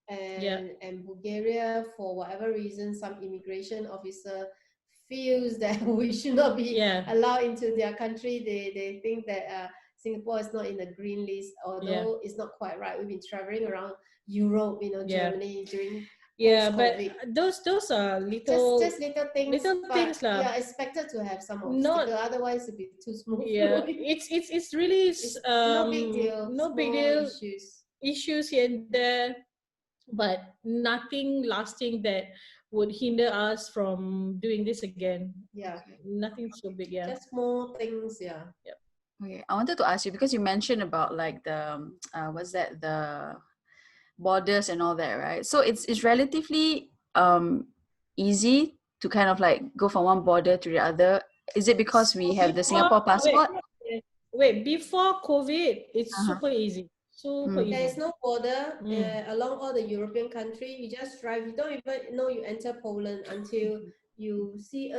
Speaker 3: And Bulgaria, for whatever reason, some immigration officer feels that we should not be allowed into their country. They think that Singapore is not in the green list, although it's not quite right. We've been traveling around Europe, Germany during
Speaker 2: but those are little
Speaker 3: just little things. Yeah, expected to have some obstacle. Otherwise, it'd be too smooth.
Speaker 2: Yeah, it's really
Speaker 3: no big deal.
Speaker 2: No big deal.
Speaker 3: Issues
Speaker 2: here and there, but nothing lasting that would hinder us from doing this again.
Speaker 3: Yeah,
Speaker 2: nothing so big. Yeah,
Speaker 3: just small things. Yeah.
Speaker 1: Okay, I wanted to ask you, because you mentioned about like the the borders and all that, right? So it's relatively easy to kind of like go from one border to the other. Is it because we have the Singapore passport?
Speaker 2: Wait, before COVID, it's super easy. Super easy.
Speaker 3: There is no border along all the European country. You just drive. You don't even know you enter Poland until you see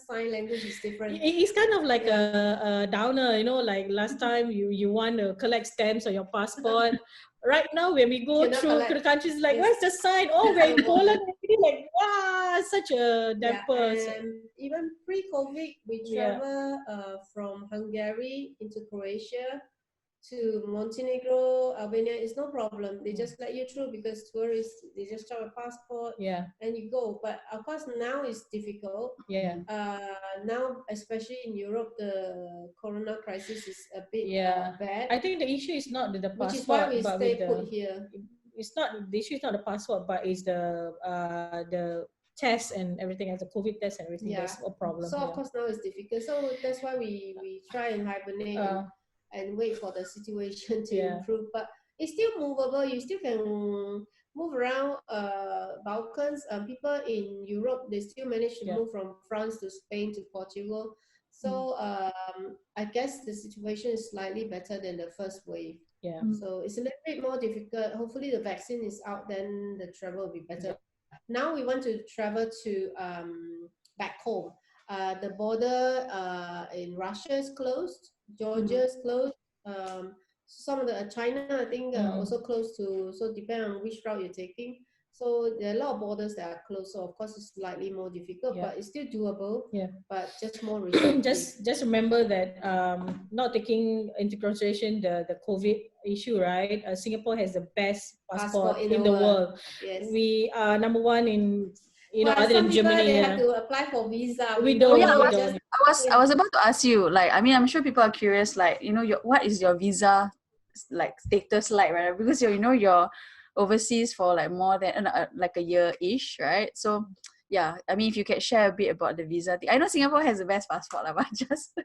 Speaker 3: sign language is different.
Speaker 2: It's kind of like a downer, like last time you want to collect stamps on your passport. Right now, when we go through the countries, like, where's the sign? Oh, we're in Poland. Like, wow, such a damper.
Speaker 3: Even pre-COVID, we travel from Hungary into Croatia to Montenegro, Albania. It's no problem. They just let you through because tourists, they just show a passport and you go. But of course now it's difficult. Now, especially in Europe, the corona crisis is a bit bad.
Speaker 2: I think the issue is not the passport,
Speaker 3: which is why we stay put here.
Speaker 2: It's not, the issue is not the passport, but it's the test and everything, as a COVID test and everything. That's a problem.
Speaker 3: So of course now it's difficult. So that's why we try and hibernate and wait for the situation to improve. But it's still movable. You still can move around Balkans. People in Europe, they still manage to move from France to Spain to Portugal. So I guess the situation is slightly better than the first wave. So it's a little bit more difficult. Hopefully the vaccine is out, then the travel will be better. Now we want to travel to back home. The border in Russia is closed. Georgia is closed. Some of the China, I think, also closed to. So depending on which route you're taking. So there are a lot of borders that are closed. So of course it's slightly more difficult, but it's still doable. But just more restrictive.
Speaker 2: just remember that not taking into consideration the COVID issue, right? Singapore has the best passport in the world.
Speaker 3: Yes.
Speaker 2: We are number one in. Other than Germany,
Speaker 3: they have to apply for visa.
Speaker 2: We don't.
Speaker 1: I was about to ask you, like, I mean, I'm sure people are curious, like, what is your visa like status like, right? Because you're overseas for like more than like a year-ish, right? So yeah, I mean, if you can share a bit about the visa thing. I know Singapore has the best passport, but just
Speaker 3: for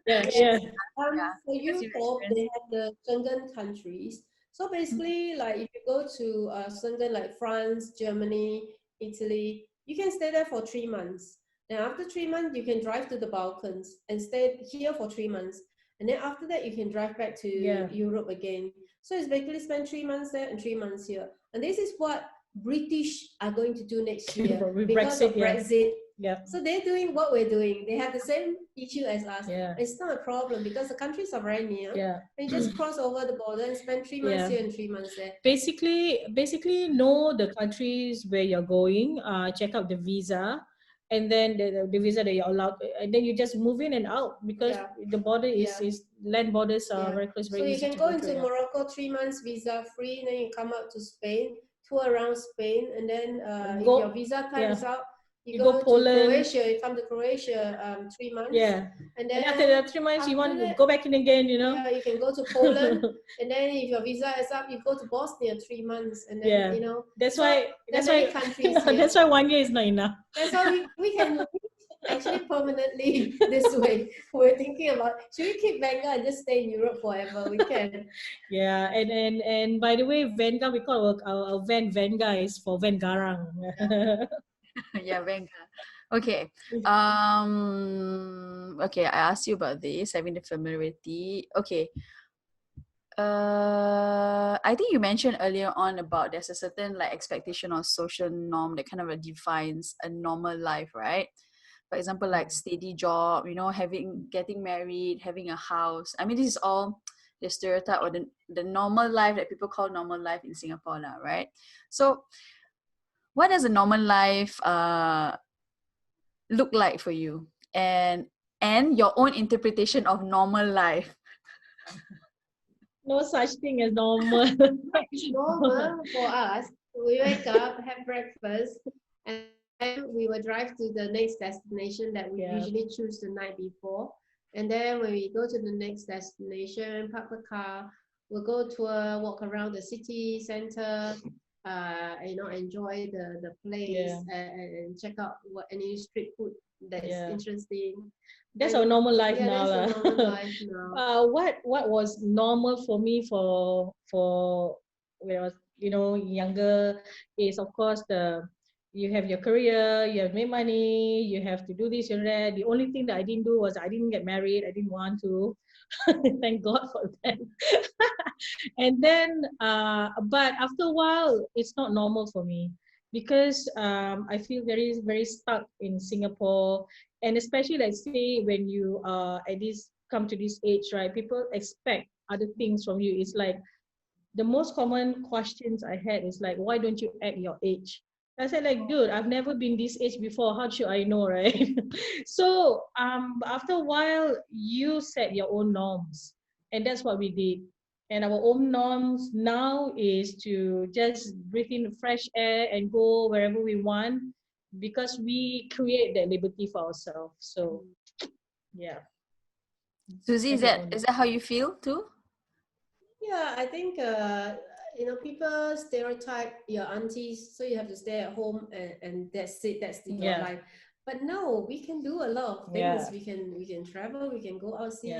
Speaker 3: Europe, they have the Schengen countries. So basically, like if you go to something like France, Germany, Italy, you can stay there for 3 months. Then after 3 months, you can drive to the Balkans and stay here for 3 months. And then after that, you can drive back to Europe again. So it's basically spend 3 months there and 3 months here. And this is what British are going to do next year because of Brexit.
Speaker 2: Yeah.
Speaker 3: So they're doing what we're doing. They have the same issue as us.
Speaker 2: Yeah.
Speaker 3: It's not a problem because the countries are very near.
Speaker 2: Yeah.
Speaker 3: And you just cross over the border and spend 3 months here and 3 months there.
Speaker 2: Basically know the countries where you're going, check out the visa, and then the visa that you're allowed, and then you just move in and out because the border is land borders are very close.
Speaker 3: So you can go into Morocco 3 months visa free, then you come out to Spain, tour around Spain, and then if your visa time is out, you go to
Speaker 2: Poland.
Speaker 3: Croatia. You come to Croatia 3 months.
Speaker 2: Yeah.
Speaker 3: And then
Speaker 2: after that 3 months, you want to go back in again, you know.
Speaker 3: Yeah, you can go to Poland, and then if your visa is up, you go to Bosnia 3 months, and then you know.
Speaker 2: That's why. That's why. That's why 1 year is not enough.
Speaker 3: That's why we can actually permanently this way. We're thinking about should we keep Venga and just stay in Europe forever? We can.
Speaker 2: Yeah, and by the way, Venga, we call our van Venga is for Van Garang.
Speaker 1: Yeah, Venga. Okay. Okay, I asked you about this, having the familiarity. Okay. I think you mentioned earlier on about there's a certain like expectation or social norm that kind of like defines a normal life, right? For example, like steady job, you know, getting married, having a house. I mean, this is all the stereotype or the normal life that people call normal life in Singapore now, right? So what does a normal life look like for you? And your own interpretation of normal life.
Speaker 2: No such thing as normal.
Speaker 3: Normal for us, we wake up, have breakfast, and then we will drive to the next destination that we usually choose the night before. And then when we go to the next destination, park the car, we'll go tour, walk around the city center, you know, enjoy the place and check out any street food that is interesting.
Speaker 2: That's our normal life now.
Speaker 3: That's our normal life now.
Speaker 2: What was normal for me for when I was, you know, younger is of course you have your career, you have made money, you have to do this and that. The only thing that I didn't do was I didn't get married. I didn't want to. Thank God for that. And then, but after a while, it's not normal for me because I feel very, very stuck in Singapore. And especially, let's say, when you at this come to this age, right? People expect other things from you. It's like the most common questions I had is like, why don't you act your age? I said, like, dude, I've never been this age before. How should I know, right? So after a while, you set your own norms. And that's what we did. And our own norms now is to just breathe in fresh air and go wherever we want because we create that liberty for ourselves. So, yeah.
Speaker 1: Susie, is that how you feel too?
Speaker 3: Yeah, I think you know, people stereotype your aunties, so you have to stay at home and that's it, that's your life. But no, we can do a lot of things. We can travel, we can go out, see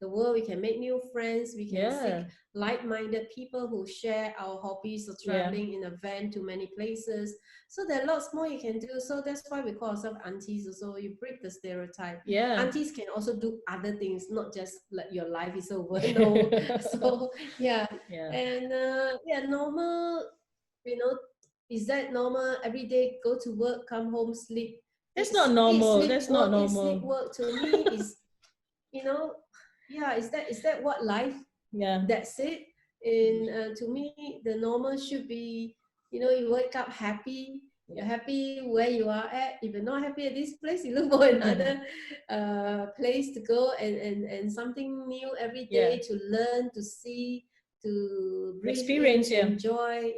Speaker 3: the world, we can make new friends, we can seek like-minded people who share our hobbies of traveling in a van to many places. So there are lots more you can do. So that's why we call ourselves aunties also. You break the stereotype. Aunties can also do other things, not just like your life is over. No. So and normal, you know, is that normal? Every day go to work, come home, sleep.
Speaker 2: That's not normal.
Speaker 3: That's not normal. Sleep, work to me is, you know, is that what life? That's it. And to me, the normal should be, you know, you wake up happy. You're happy where you are at. If you're not happy at this place, you look for another place to go and something new every day to learn, to see, to breathe, experience, enjoy.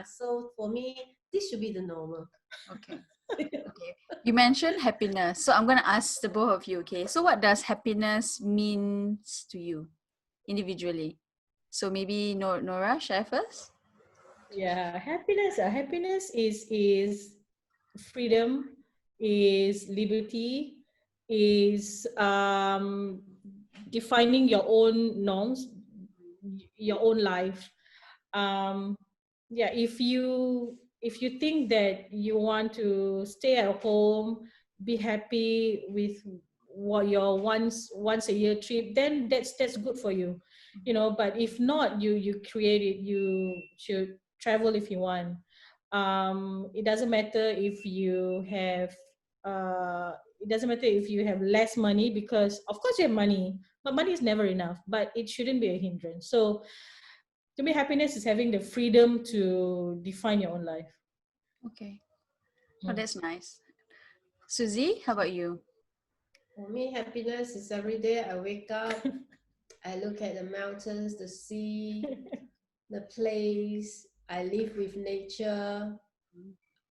Speaker 3: So for me, this should be the normal.
Speaker 1: Okay. Okay. You mentioned happiness, so I'm gonna ask the both of you. Okay, so what does happiness means to you individually? So maybe Norah, share first.
Speaker 2: Yeah, happiness is freedom, is liberty, is defining your own norms, your own life. Yeah, if you think that you want to stay at home, be happy with what your once a year trip, then that's good for you, but if not, you create it. You should travel if you want. It doesn't matter if you have it doesn't matter if you have less money, because of course you have money, but money is never enough, but it shouldn't be a hindrance. So to me, happiness is having the freedom to define your own life.
Speaker 1: Okay. Oh, that's nice. Susie, how about you?
Speaker 3: For me, happiness is every day I wake up, I look at the mountains, the sea, the place. I live with nature.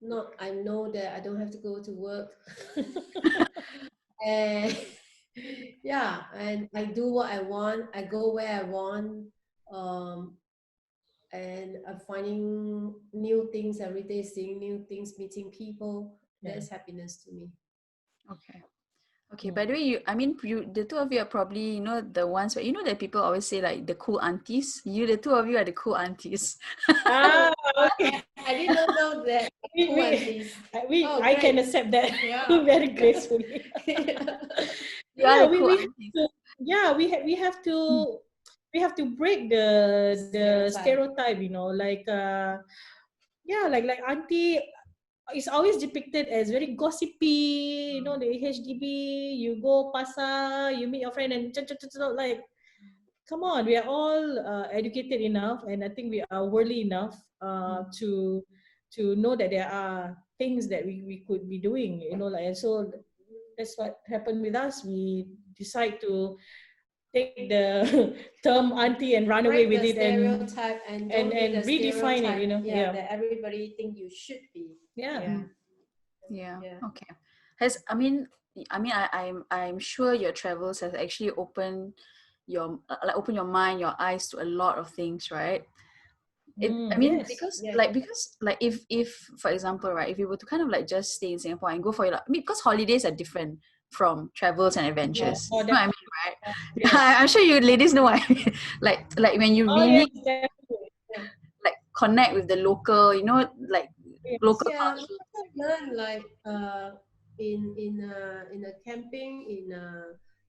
Speaker 3: Not, I know that I don't have to go to work. And yeah, and I do what I want. I go where I want. Um, and I'm finding new things every day, seeing new things, meeting people.
Speaker 2: Yeah.
Speaker 3: That's happiness to me.
Speaker 1: Okay. Okay, by the way, the two of you are probably, the ones where, that people always say like the cool aunties. The two of you are the cool aunties.
Speaker 2: Okay.
Speaker 3: I did not know that. Cool aunties. Oh,
Speaker 2: I can
Speaker 3: great.
Speaker 2: accept that
Speaker 3: Yeah.
Speaker 2: very gracefully.
Speaker 1: You are
Speaker 2: Yeah,
Speaker 1: the cool
Speaker 2: we
Speaker 1: aunties.
Speaker 2: we have to break the
Speaker 3: Stereotype.
Speaker 2: stereotype, like like auntie is always depicted as very gossipy, the HDB, you go pasar, you meet your friend and like, come on, we are all educated enough, and I think we are worldly enough to know that there are things that we could be doing, like, and so that's what happened with us. We decide to take the term auntie and run away
Speaker 3: Break
Speaker 2: with
Speaker 3: the
Speaker 2: it, and
Speaker 3: stereotype and don't be the
Speaker 2: redefine it,
Speaker 3: stereotype.
Speaker 2: yeah.
Speaker 3: That everybody think you should be.
Speaker 2: Yeah.
Speaker 1: Yeah.
Speaker 3: Yeah.
Speaker 1: Okay. I'm sure your travels has actually opened open your mind, your eyes to a lot of things, right?
Speaker 2: Yes.
Speaker 1: Because
Speaker 3: Yeah.
Speaker 1: like if for example, right, if you were to kind of like just stay in Singapore and go for your, because holidays are different from travels and adventures.
Speaker 2: Oh,
Speaker 1: You know what I mean, right?
Speaker 2: yes.
Speaker 1: I'm sure you ladies know what I mean. Like when you
Speaker 2: Oh yes,
Speaker 1: really
Speaker 2: definitely.
Speaker 1: like connect with the local, like
Speaker 2: Yes.
Speaker 1: local
Speaker 3: Yeah, we
Speaker 1: culture.
Speaker 3: also learn like in a camping in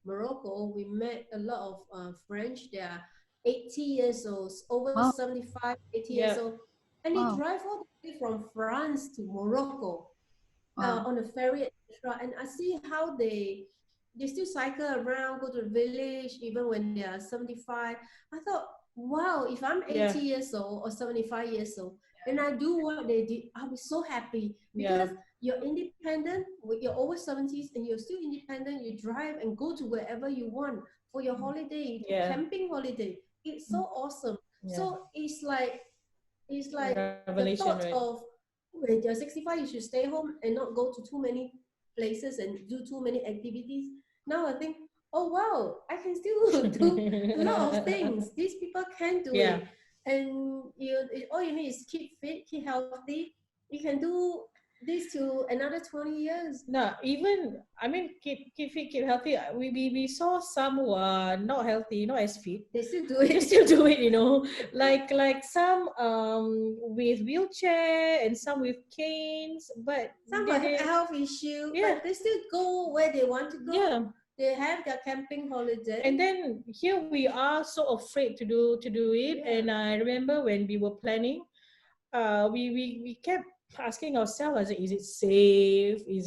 Speaker 3: Morocco. We met a lot of French. They are 80 years old, over
Speaker 1: Wow.
Speaker 3: 75, 80 years
Speaker 2: Yeah.
Speaker 3: old, and they
Speaker 1: Wow.
Speaker 3: drive all the way from France to Morocco
Speaker 1: Wow.
Speaker 3: on a ferry, etc. And I see how they still cycle around, go to the village, even when they are 75. I thought, wow, if I'm 80
Speaker 2: Yeah.
Speaker 3: years old or 75 years old, and I do what they did, I'll be so happy because
Speaker 2: Yeah.
Speaker 3: you're independent, you're over 70s and you're still independent. You drive and go to wherever you want for your holiday,
Speaker 2: Yeah.
Speaker 3: camping holiday. It's so awesome.
Speaker 2: Yeah.
Speaker 3: So it's like the
Speaker 2: Revelation,
Speaker 3: thought
Speaker 2: right?
Speaker 3: of when you're 65, you should stay home and not go to too many places and do too many activities. Now I think, oh wow, I can still do a lot of things. These people can do
Speaker 2: Yeah.
Speaker 3: it, and all you need is keep fit, keep healthy. You can do this to another 20 years.
Speaker 2: No, even keep fit, keep healthy. We saw some who are not healthy, not as fit.
Speaker 3: They still do
Speaker 2: They
Speaker 3: it.
Speaker 2: still do it, like some with wheelchair and some with canes, but
Speaker 3: Some
Speaker 2: they,
Speaker 3: have
Speaker 2: they
Speaker 3: health issue,
Speaker 2: yeah,
Speaker 3: but they still go where they want to go.
Speaker 2: yeah.
Speaker 3: They have their camping holiday.
Speaker 2: And then here we are so afraid to do it.
Speaker 3: Yeah.
Speaker 2: And I remember when we were planning, we kept asking ourselves, is it safe? Is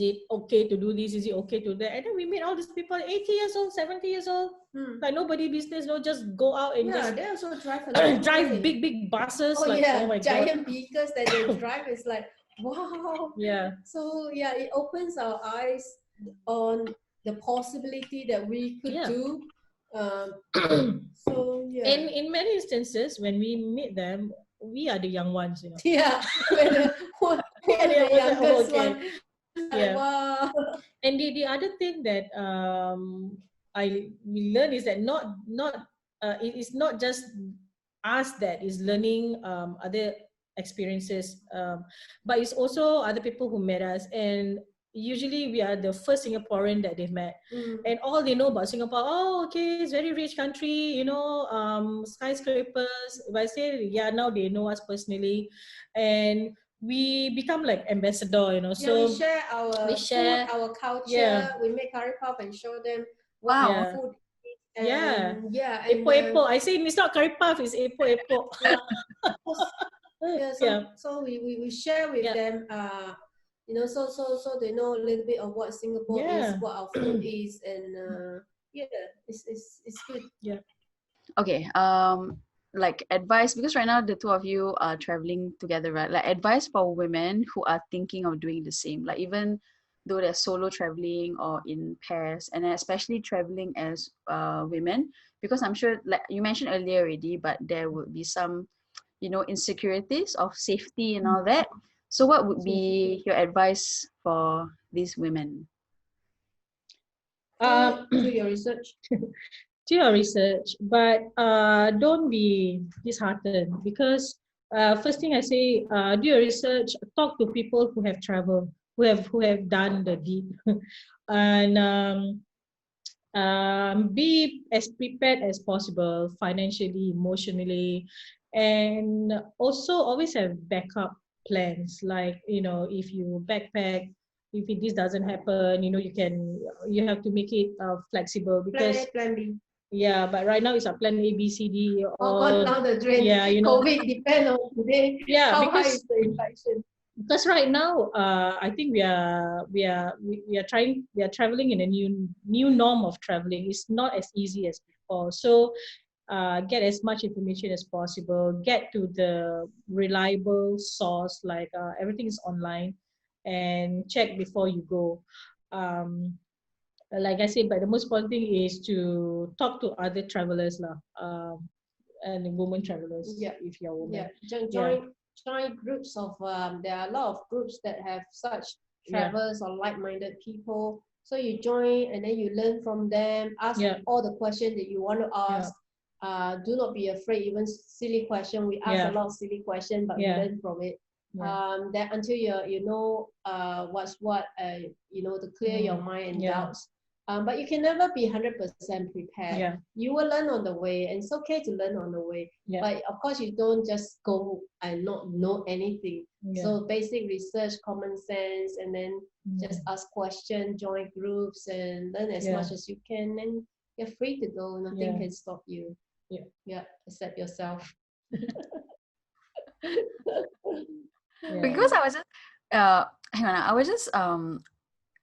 Speaker 2: it okay to do this? Is it okay to that? And then we meet all these people, 80 years old, 70 years old, like nobody business, just go out and just
Speaker 3: they also drive a long
Speaker 2: drive
Speaker 3: way.
Speaker 2: big buses.
Speaker 3: Oh
Speaker 2: like,
Speaker 3: yeah,
Speaker 2: oh my
Speaker 3: giant
Speaker 2: God.
Speaker 3: vehicles that they drive is like, wow.
Speaker 2: Yeah.
Speaker 3: So yeah, it opens our eyes on the possibility that we could do. So yeah.
Speaker 2: And in many instances, when we meet them, we are the young ones,
Speaker 3: Yeah, when
Speaker 2: We are
Speaker 3: the youngest
Speaker 2: okay.
Speaker 3: one.
Speaker 2: Yeah.
Speaker 3: Wow.
Speaker 2: And the other thing that we learn is that it is not just us that is learning other experiences, but it's also other people who met us. And usually we are the first Singaporean that they've met,
Speaker 3: Mm.
Speaker 2: and all they know about Singapore, oh, okay, it's very rich country, skyscrapers. If I say, yeah, now they know us personally, and we become like ambassador,
Speaker 3: Yeah, we
Speaker 2: So
Speaker 3: share our
Speaker 2: we share,
Speaker 3: food, our culture.
Speaker 2: yeah,
Speaker 3: We make curry puff and show them what
Speaker 1: Wow.
Speaker 3: our
Speaker 2: yeah,
Speaker 3: food is.
Speaker 2: yeah.
Speaker 3: And yeah, and
Speaker 2: Epo. I say it's not curry puff, it's epo.
Speaker 3: yeah, of course. Yeah,
Speaker 2: Yeah,
Speaker 3: so we share with
Speaker 2: yeah,
Speaker 3: them, so they know a little bit of what Singapore is,
Speaker 2: yeah,
Speaker 3: what our food is, and yeah, it's good.
Speaker 2: yeah.
Speaker 1: Okay. Like advice, because right now the two of you are traveling together, right? Like advice for women who are thinking of doing the same, like even though they're solo traveling or in pairs, and especially traveling as women, because I'm sure, like you mentioned earlier already, but there would be some, insecurities of safety and all that. So what would be your advice for these women?
Speaker 3: Do your research.
Speaker 2: Do your research, but don't be disheartened, because first thing I say, do your research, talk to people who have traveled, who have done the deed, and be as prepared as possible financially, emotionally, and also always have backup plans. Like, if you backpack, if this doesn't happen, you have to make it flexible,
Speaker 3: Plan
Speaker 2: because
Speaker 3: A, plan B.
Speaker 2: yeah, but right now it's a plan A, B, C, D,
Speaker 3: All gone down the drain.
Speaker 2: yeah,
Speaker 3: COVID depend on today.
Speaker 2: yeah,
Speaker 3: How high is the infection?
Speaker 2: because right now, I think we are traveling in a new norm of traveling. It's not as easy as before. So, get as much information as possible. Get to the reliable source, like everything is online, and check before you go. Um, like I said, but the most important thing is to talk to other travelers, lah. And women travelers,
Speaker 3: Yeah.
Speaker 2: if you're a woman.
Speaker 3: Yeah, join groups of there are a lot of groups that have such travelers or like-minded people. So you join and then you learn from them, ask all the questions that you want to ask. Do not be afraid, even silly question. We ask a lot of silly questions, but we learn from it. That until you know what's what, to clear your mind and doubts. But you can never be 100% prepared.
Speaker 2: Yeah.
Speaker 3: You will learn on the way, and it's okay to learn on the way.
Speaker 2: Yeah.
Speaker 3: But of course, you don't just go and not know anything.
Speaker 2: Yeah.
Speaker 3: So basic research, common sense, and then just ask questions, join groups, and learn as much as you can. And you're free to go. Nothing can stop you. Yeah, except yourself.
Speaker 1: Because I was just, hang on, I was just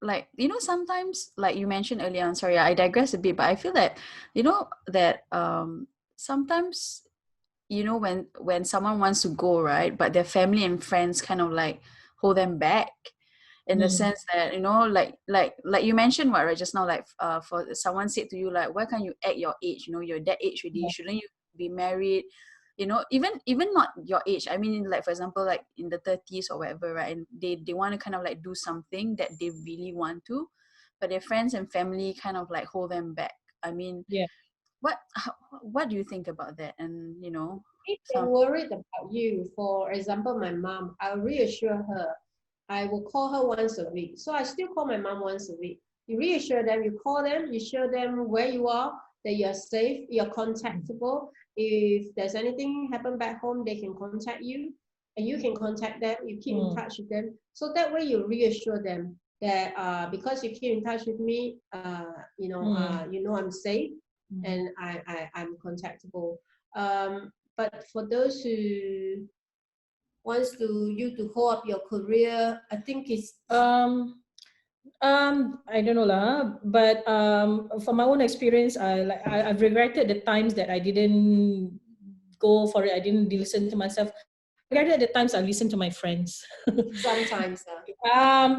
Speaker 1: like, sometimes, like you mentioned earlier on, sorry, I digress a bit, but I feel that, that sometimes, when someone wants to go, right, but their family and friends kind of like hold them back, in the sense that, like you mentioned, what, right, just now, like for someone said to you, like, why can't you act your age, you're that age already, shouldn't you be married, even not your age, I mean, like, for example, like in the 30s or whatever, right, and they want to kind of like do something that they really want to, but their friends and family kind of like hold them back. I mean, what do you think about that? And
Speaker 3: if they're worried about you, for example, my mom, I'll reassure her. I will call her once a week. So I still call my mom once a week. You reassure them, you call them, you show them where you are, that you're safe, you're contactable. If there's anything happen back home, they can contact you, and you can contact them. You keep in touch with them. So that way you reassure them that because you keep in touch with me, you know I'm safe, and I'm contactable. But for those who wants to hold up your career, I think it's
Speaker 2: I don't know lah, but from my own experience, I've regretted the times that I didn't go for it. I didn't listen to myself. I regretted the times I listened to my friends.
Speaker 3: sometimes.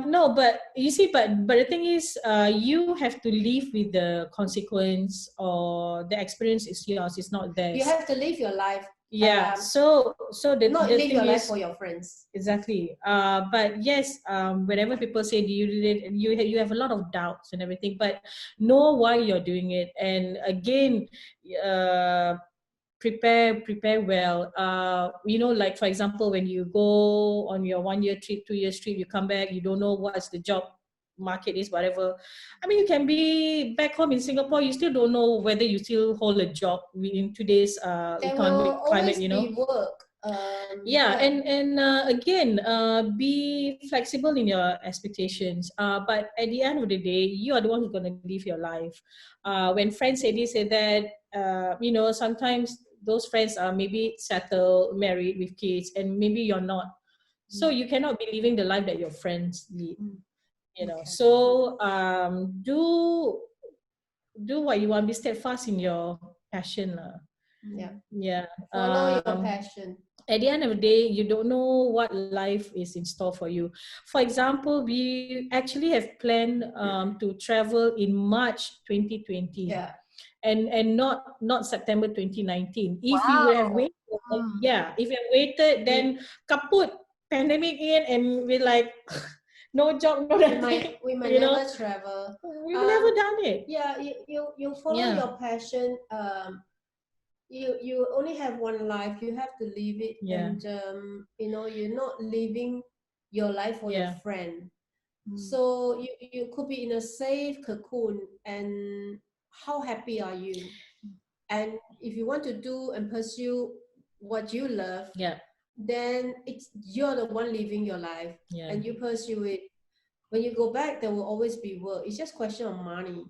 Speaker 2: No, but you see, but the thing is, you have to live with the consequence, or the experience is yours. It's not theirs.
Speaker 3: You have to live your life.
Speaker 2: Yeah. So the
Speaker 3: not
Speaker 2: the
Speaker 3: live
Speaker 2: thing
Speaker 3: your life
Speaker 2: is,
Speaker 3: for your friends.
Speaker 2: exactly. But yes, whenever people say, "Do you did it?" and you have a lot of doubts and everything, but know why you're doing it. And again, prepare well. Like, for example, when you go on your 1 year trip, 2 year trip, you come back, you don't know what's the job market is, whatever. I mean, you can be back home in Singapore, you still don't know whether you still hold a job in today's
Speaker 3: There
Speaker 2: economic
Speaker 3: will
Speaker 2: climate,
Speaker 3: always be work.
Speaker 2: yeah, and again, be flexible in your expectations. But at the end of the day, you are the one who's going to live your life. When friends say this, say that, sometimes those friends are maybe settled, married with kids, and maybe you're not. So you cannot be living the life that your friends lead.
Speaker 1: Okay.
Speaker 2: So do what you want. Be steadfast in your passion, lah.
Speaker 3: Yeah.
Speaker 2: Yeah.
Speaker 3: Follow your passion.
Speaker 2: At the end of the day, you don't know what life is in store for you. For example, we actually have planned to travel in March 2020.
Speaker 3: Yeah.
Speaker 2: And not September 2019. If we would have
Speaker 1: Wow.
Speaker 2: waited, if we have waited, then kaput, pandemic in, and we're like, no job, no nothing.
Speaker 3: We might never travel.
Speaker 2: We've never done it.
Speaker 3: Yeah, you follow your passion. You only have one life. You have to live it, and you're not living your life for your friend. So you could be in a safe cocoon, and how happy are you? And if you want to do and pursue what you love, then you're the one living your life, and you pursue it. When you go back, there will always be work. It's just a question of money,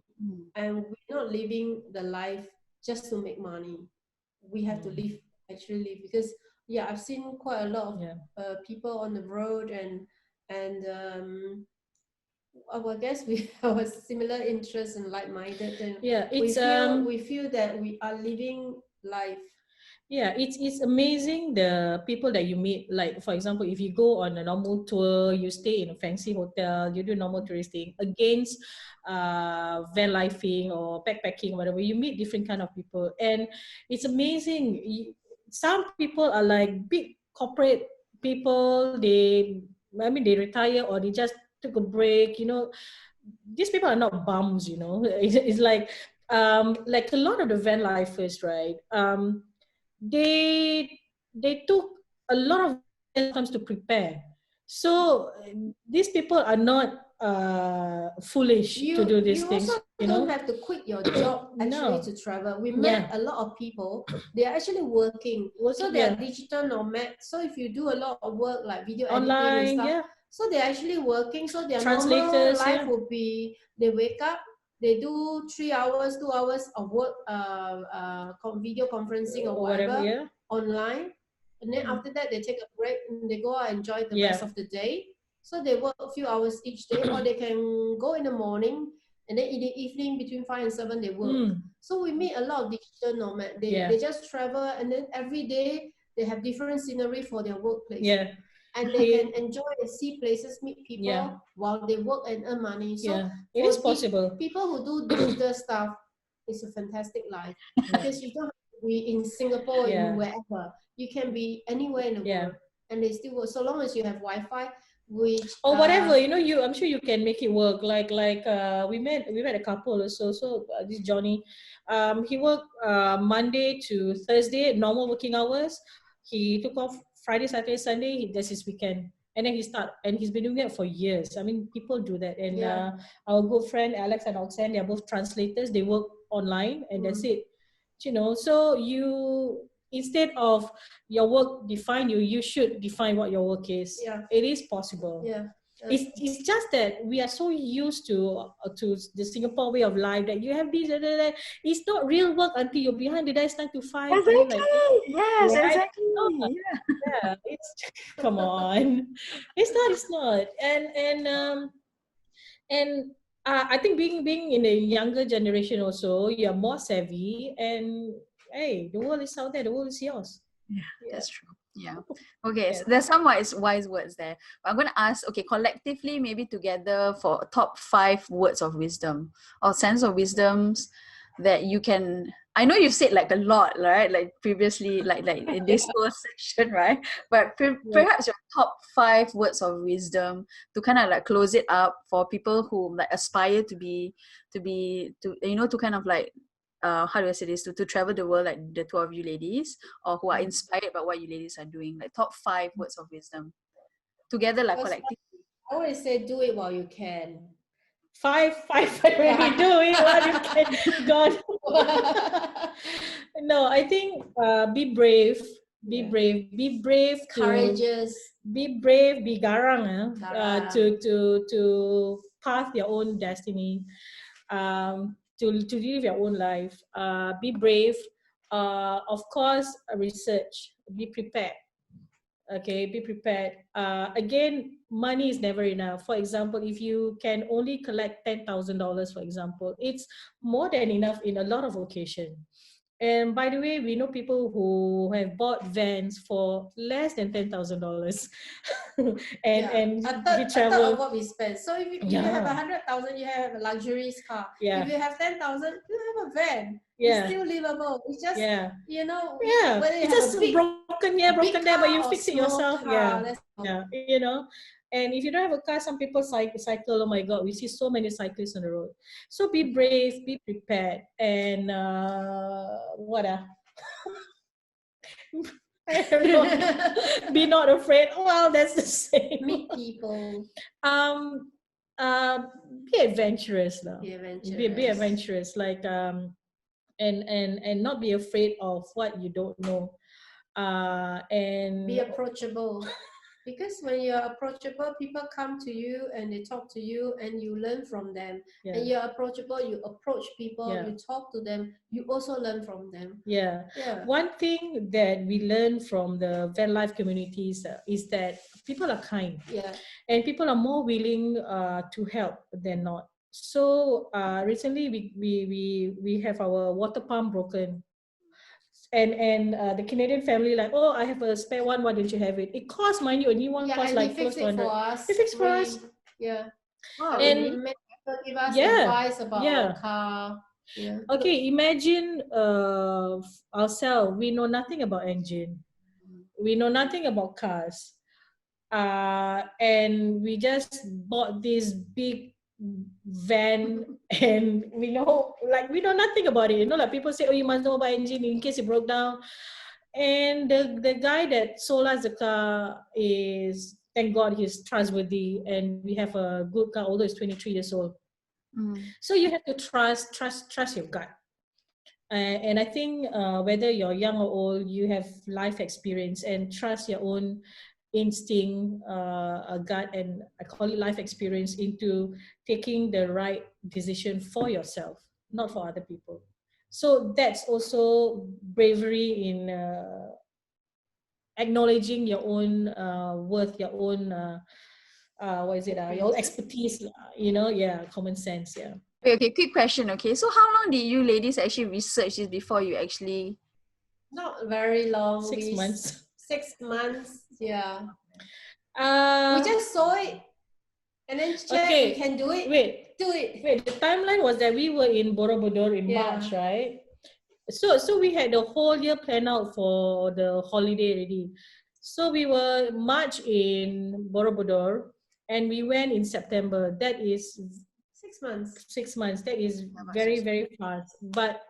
Speaker 3: and we're not living the life just to make money. We have to actually live, because I've seen quite a lot of people on the road, and I guess we have a similar interest and like-minded, and we feel that we are living life.
Speaker 2: Yeah, it's amazing the people that you meet. Like, for example, if you go on a normal tour, you stay in a fancy hotel, you do normal touristing against van lifing or backpacking, whatever, you meet different kind of people, and it's amazing. Some people are like big corporate people. They retire, or they just took a break. These people are not bums. It's like a lot of the van lifers, right? They took a lot of years sometimes to prepare. So these people are not foolish to do these things.
Speaker 3: You also don't have to quit your job actually to travel. We met a lot of people. They are actually working. So they are digital nomads. So if you do a lot of work like video editing and stuff, so they're actually working. So their normal life would be, they wake up, they do 3 hours, 2 hours of work, video conferencing or whatever online, and then after that they take a break and they go out and enjoy the rest of the day. So they work a few hours each day, or they can go in the morning, and then in the evening between 5 and 7 they work. So we meet a lot of digital nomads. They just travel, and then every day they have different scenery for their workplace. And they can enjoy and see places, meet people while they work and earn money. So
Speaker 2: it is possible.
Speaker 3: People who do digital stuff, it's a fantastic life, because you don't have to be in Singapore in wherever. You can be anywhere in the world, and they still work, so long as you have Wi-Fi.
Speaker 2: Or whatever, I'm sure you can make it work. Like we met a couple also. So this Johnny, he worked Monday to Thursday, normal working hours. He took off Friday, Saturday, Sunday. That's his weekend, and then he's been doing that for years. I mean, people do that. And our good friend Alex and Oxen, they're both translators. They work online, and that's it. So you, instead of your work define you, you should define what your work is. It is possible. It's just that we are so used to the Singapore way of life, that you have this, it's not real work until you're behind the desk 9 to 5.
Speaker 1: Exactly. Yes,
Speaker 2: right?
Speaker 1: exactly.
Speaker 2: It's come on. It's not. And I think being in a younger generation also, you're more savvy, and hey, the world is out there, the world is yours.
Speaker 1: Yeah, that's true. Yeah. Okay, so there's some wise words there. But I'm going to ask, collectively, maybe together, for top 5 words of wisdom or sense of wisdoms that you can. I know you've said like a lot, right? Like previously, like in this whole section, right? But perhaps your top 5 words of wisdom to kind of like close it up for people who like aspire to kind of like, how do I say this, to travel the world, like the two of you ladies, or who are inspired by what you ladies are doing, like top 5 words of wisdom together, like collectively.
Speaker 3: I always say, do it while you can.
Speaker 2: five when you do it, what you can do, God. No, I think be brave, be
Speaker 3: Yeah.
Speaker 2: brave, be brave to
Speaker 3: Courageous.
Speaker 2: be brave, be garang,
Speaker 3: Garang.
Speaker 2: to path your own destiny, to live your own life. Be brave. Of course, research. Be prepared. Okay, be prepared. Again, money is never enough. For example, if you can only collect $10,000, for example, it's more than enough in a lot of occasion. And by the way, we know people who have bought vans for less than $10,000, and
Speaker 3: A
Speaker 2: we
Speaker 3: third of
Speaker 2: travel.
Speaker 3: what we spend. So if you have
Speaker 2: Yeah,
Speaker 3: 100,000, you have a luxury car.
Speaker 2: yeah,
Speaker 3: If you have 10,000, you have a van.
Speaker 2: yeah,
Speaker 3: It's still livable. It's just,
Speaker 2: yeah, yeah.
Speaker 3: whether you
Speaker 2: It's
Speaker 3: have a
Speaker 2: just
Speaker 3: big
Speaker 2: broken here, broken there, but
Speaker 3: car
Speaker 2: you
Speaker 3: or
Speaker 2: fix it
Speaker 3: small
Speaker 2: yourself.
Speaker 3: car,
Speaker 2: Yeah,
Speaker 3: that's all.
Speaker 2: yeah. And if you don't have a car, some people cycle. Oh my God, we see so many cyclists on the road. So be brave, be prepared, and what I don't know. Be not afraid. Well, that's the same.
Speaker 3: Meet people.
Speaker 2: Um, uh, be adventurous now.
Speaker 3: Be adventurous.
Speaker 2: Be adventurous. Like and not be afraid of what you don't know. And
Speaker 3: Be approachable. Because when you're approachable, people come to you and they talk to you and you learn from them.
Speaker 2: yeah,
Speaker 3: And you're approachable, you approach people,
Speaker 2: yeah,
Speaker 3: you talk to them, you also learn from them.
Speaker 2: yeah.
Speaker 3: Yeah.
Speaker 2: One thing that we learn from the van life communities is that people are kind.
Speaker 3: Yeah.
Speaker 2: And people are more willing to help than not. So recently we have our water pump broken, and the Canadian family like, oh, I have a spare one, why don't you have it? It costs, mind you, a new one
Speaker 3: Yeah,
Speaker 2: costs
Speaker 3: and he
Speaker 2: like close
Speaker 3: fixed
Speaker 2: to
Speaker 3: it
Speaker 2: 100.
Speaker 3: for us.
Speaker 2: He fixed for
Speaker 3: free.
Speaker 2: us.
Speaker 3: Yeah.
Speaker 1: Wow,
Speaker 3: And
Speaker 1: really?
Speaker 3: he made give us
Speaker 2: Yeah,
Speaker 3: advice about
Speaker 2: yeah.
Speaker 3: our car. Yeah.
Speaker 2: Okay, imagine ourselves, we know nothing about engine, we know nothing about cars, and we just bought this big van and we know nothing about it, like people say, oh, you must know about engine in case it broke down. And the guy that sold us the car is, thank God, he's trustworthy, and we have a good car, although it's 23 years old. So you have to trust your gut. And I think whether you're young or old, you have life experience, and trust your own instinct, gut, and I call it life experience, into taking the right decision for yourself, not for other people. So that's also bravery in acknowledging your own worth, your own what is it? Your expertise, yeah, common sense, yeah.
Speaker 1: Okay, quick question. Okay, so how long did you ladies actually research this before you actually?
Speaker 3: Not very long.
Speaker 2: 6 months.
Speaker 3: 6 months. Yeah.
Speaker 2: We
Speaker 3: We just saw it and then check we can do it. Do it.
Speaker 2: Wait, the timeline was that we were in Borobudur in March, right? So we had the whole year planned out for the holiday already. So we were March in Borobudur and we went in September. That is
Speaker 3: 6 months.
Speaker 2: 6 months. That is very, very fast. But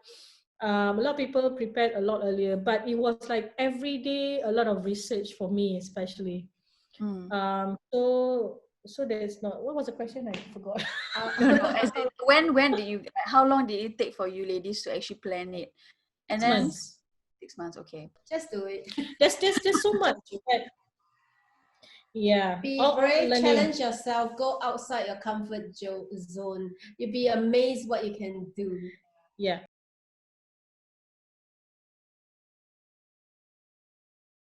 Speaker 2: a lot of people prepared a lot earlier, but it was like every day a lot of research for me, especially. So there's not. What was the question? I forgot.
Speaker 1: No, as in, when did you? How long did it take for you ladies to actually plan it? And
Speaker 2: 6
Speaker 1: then
Speaker 2: months.
Speaker 1: 6 months. Okay.
Speaker 3: Just do it.
Speaker 2: There's so much. Yeah.
Speaker 3: Be brave, challenge yourself, go outside your comfort zone. You'll be amazed what you can do.
Speaker 2: Yeah.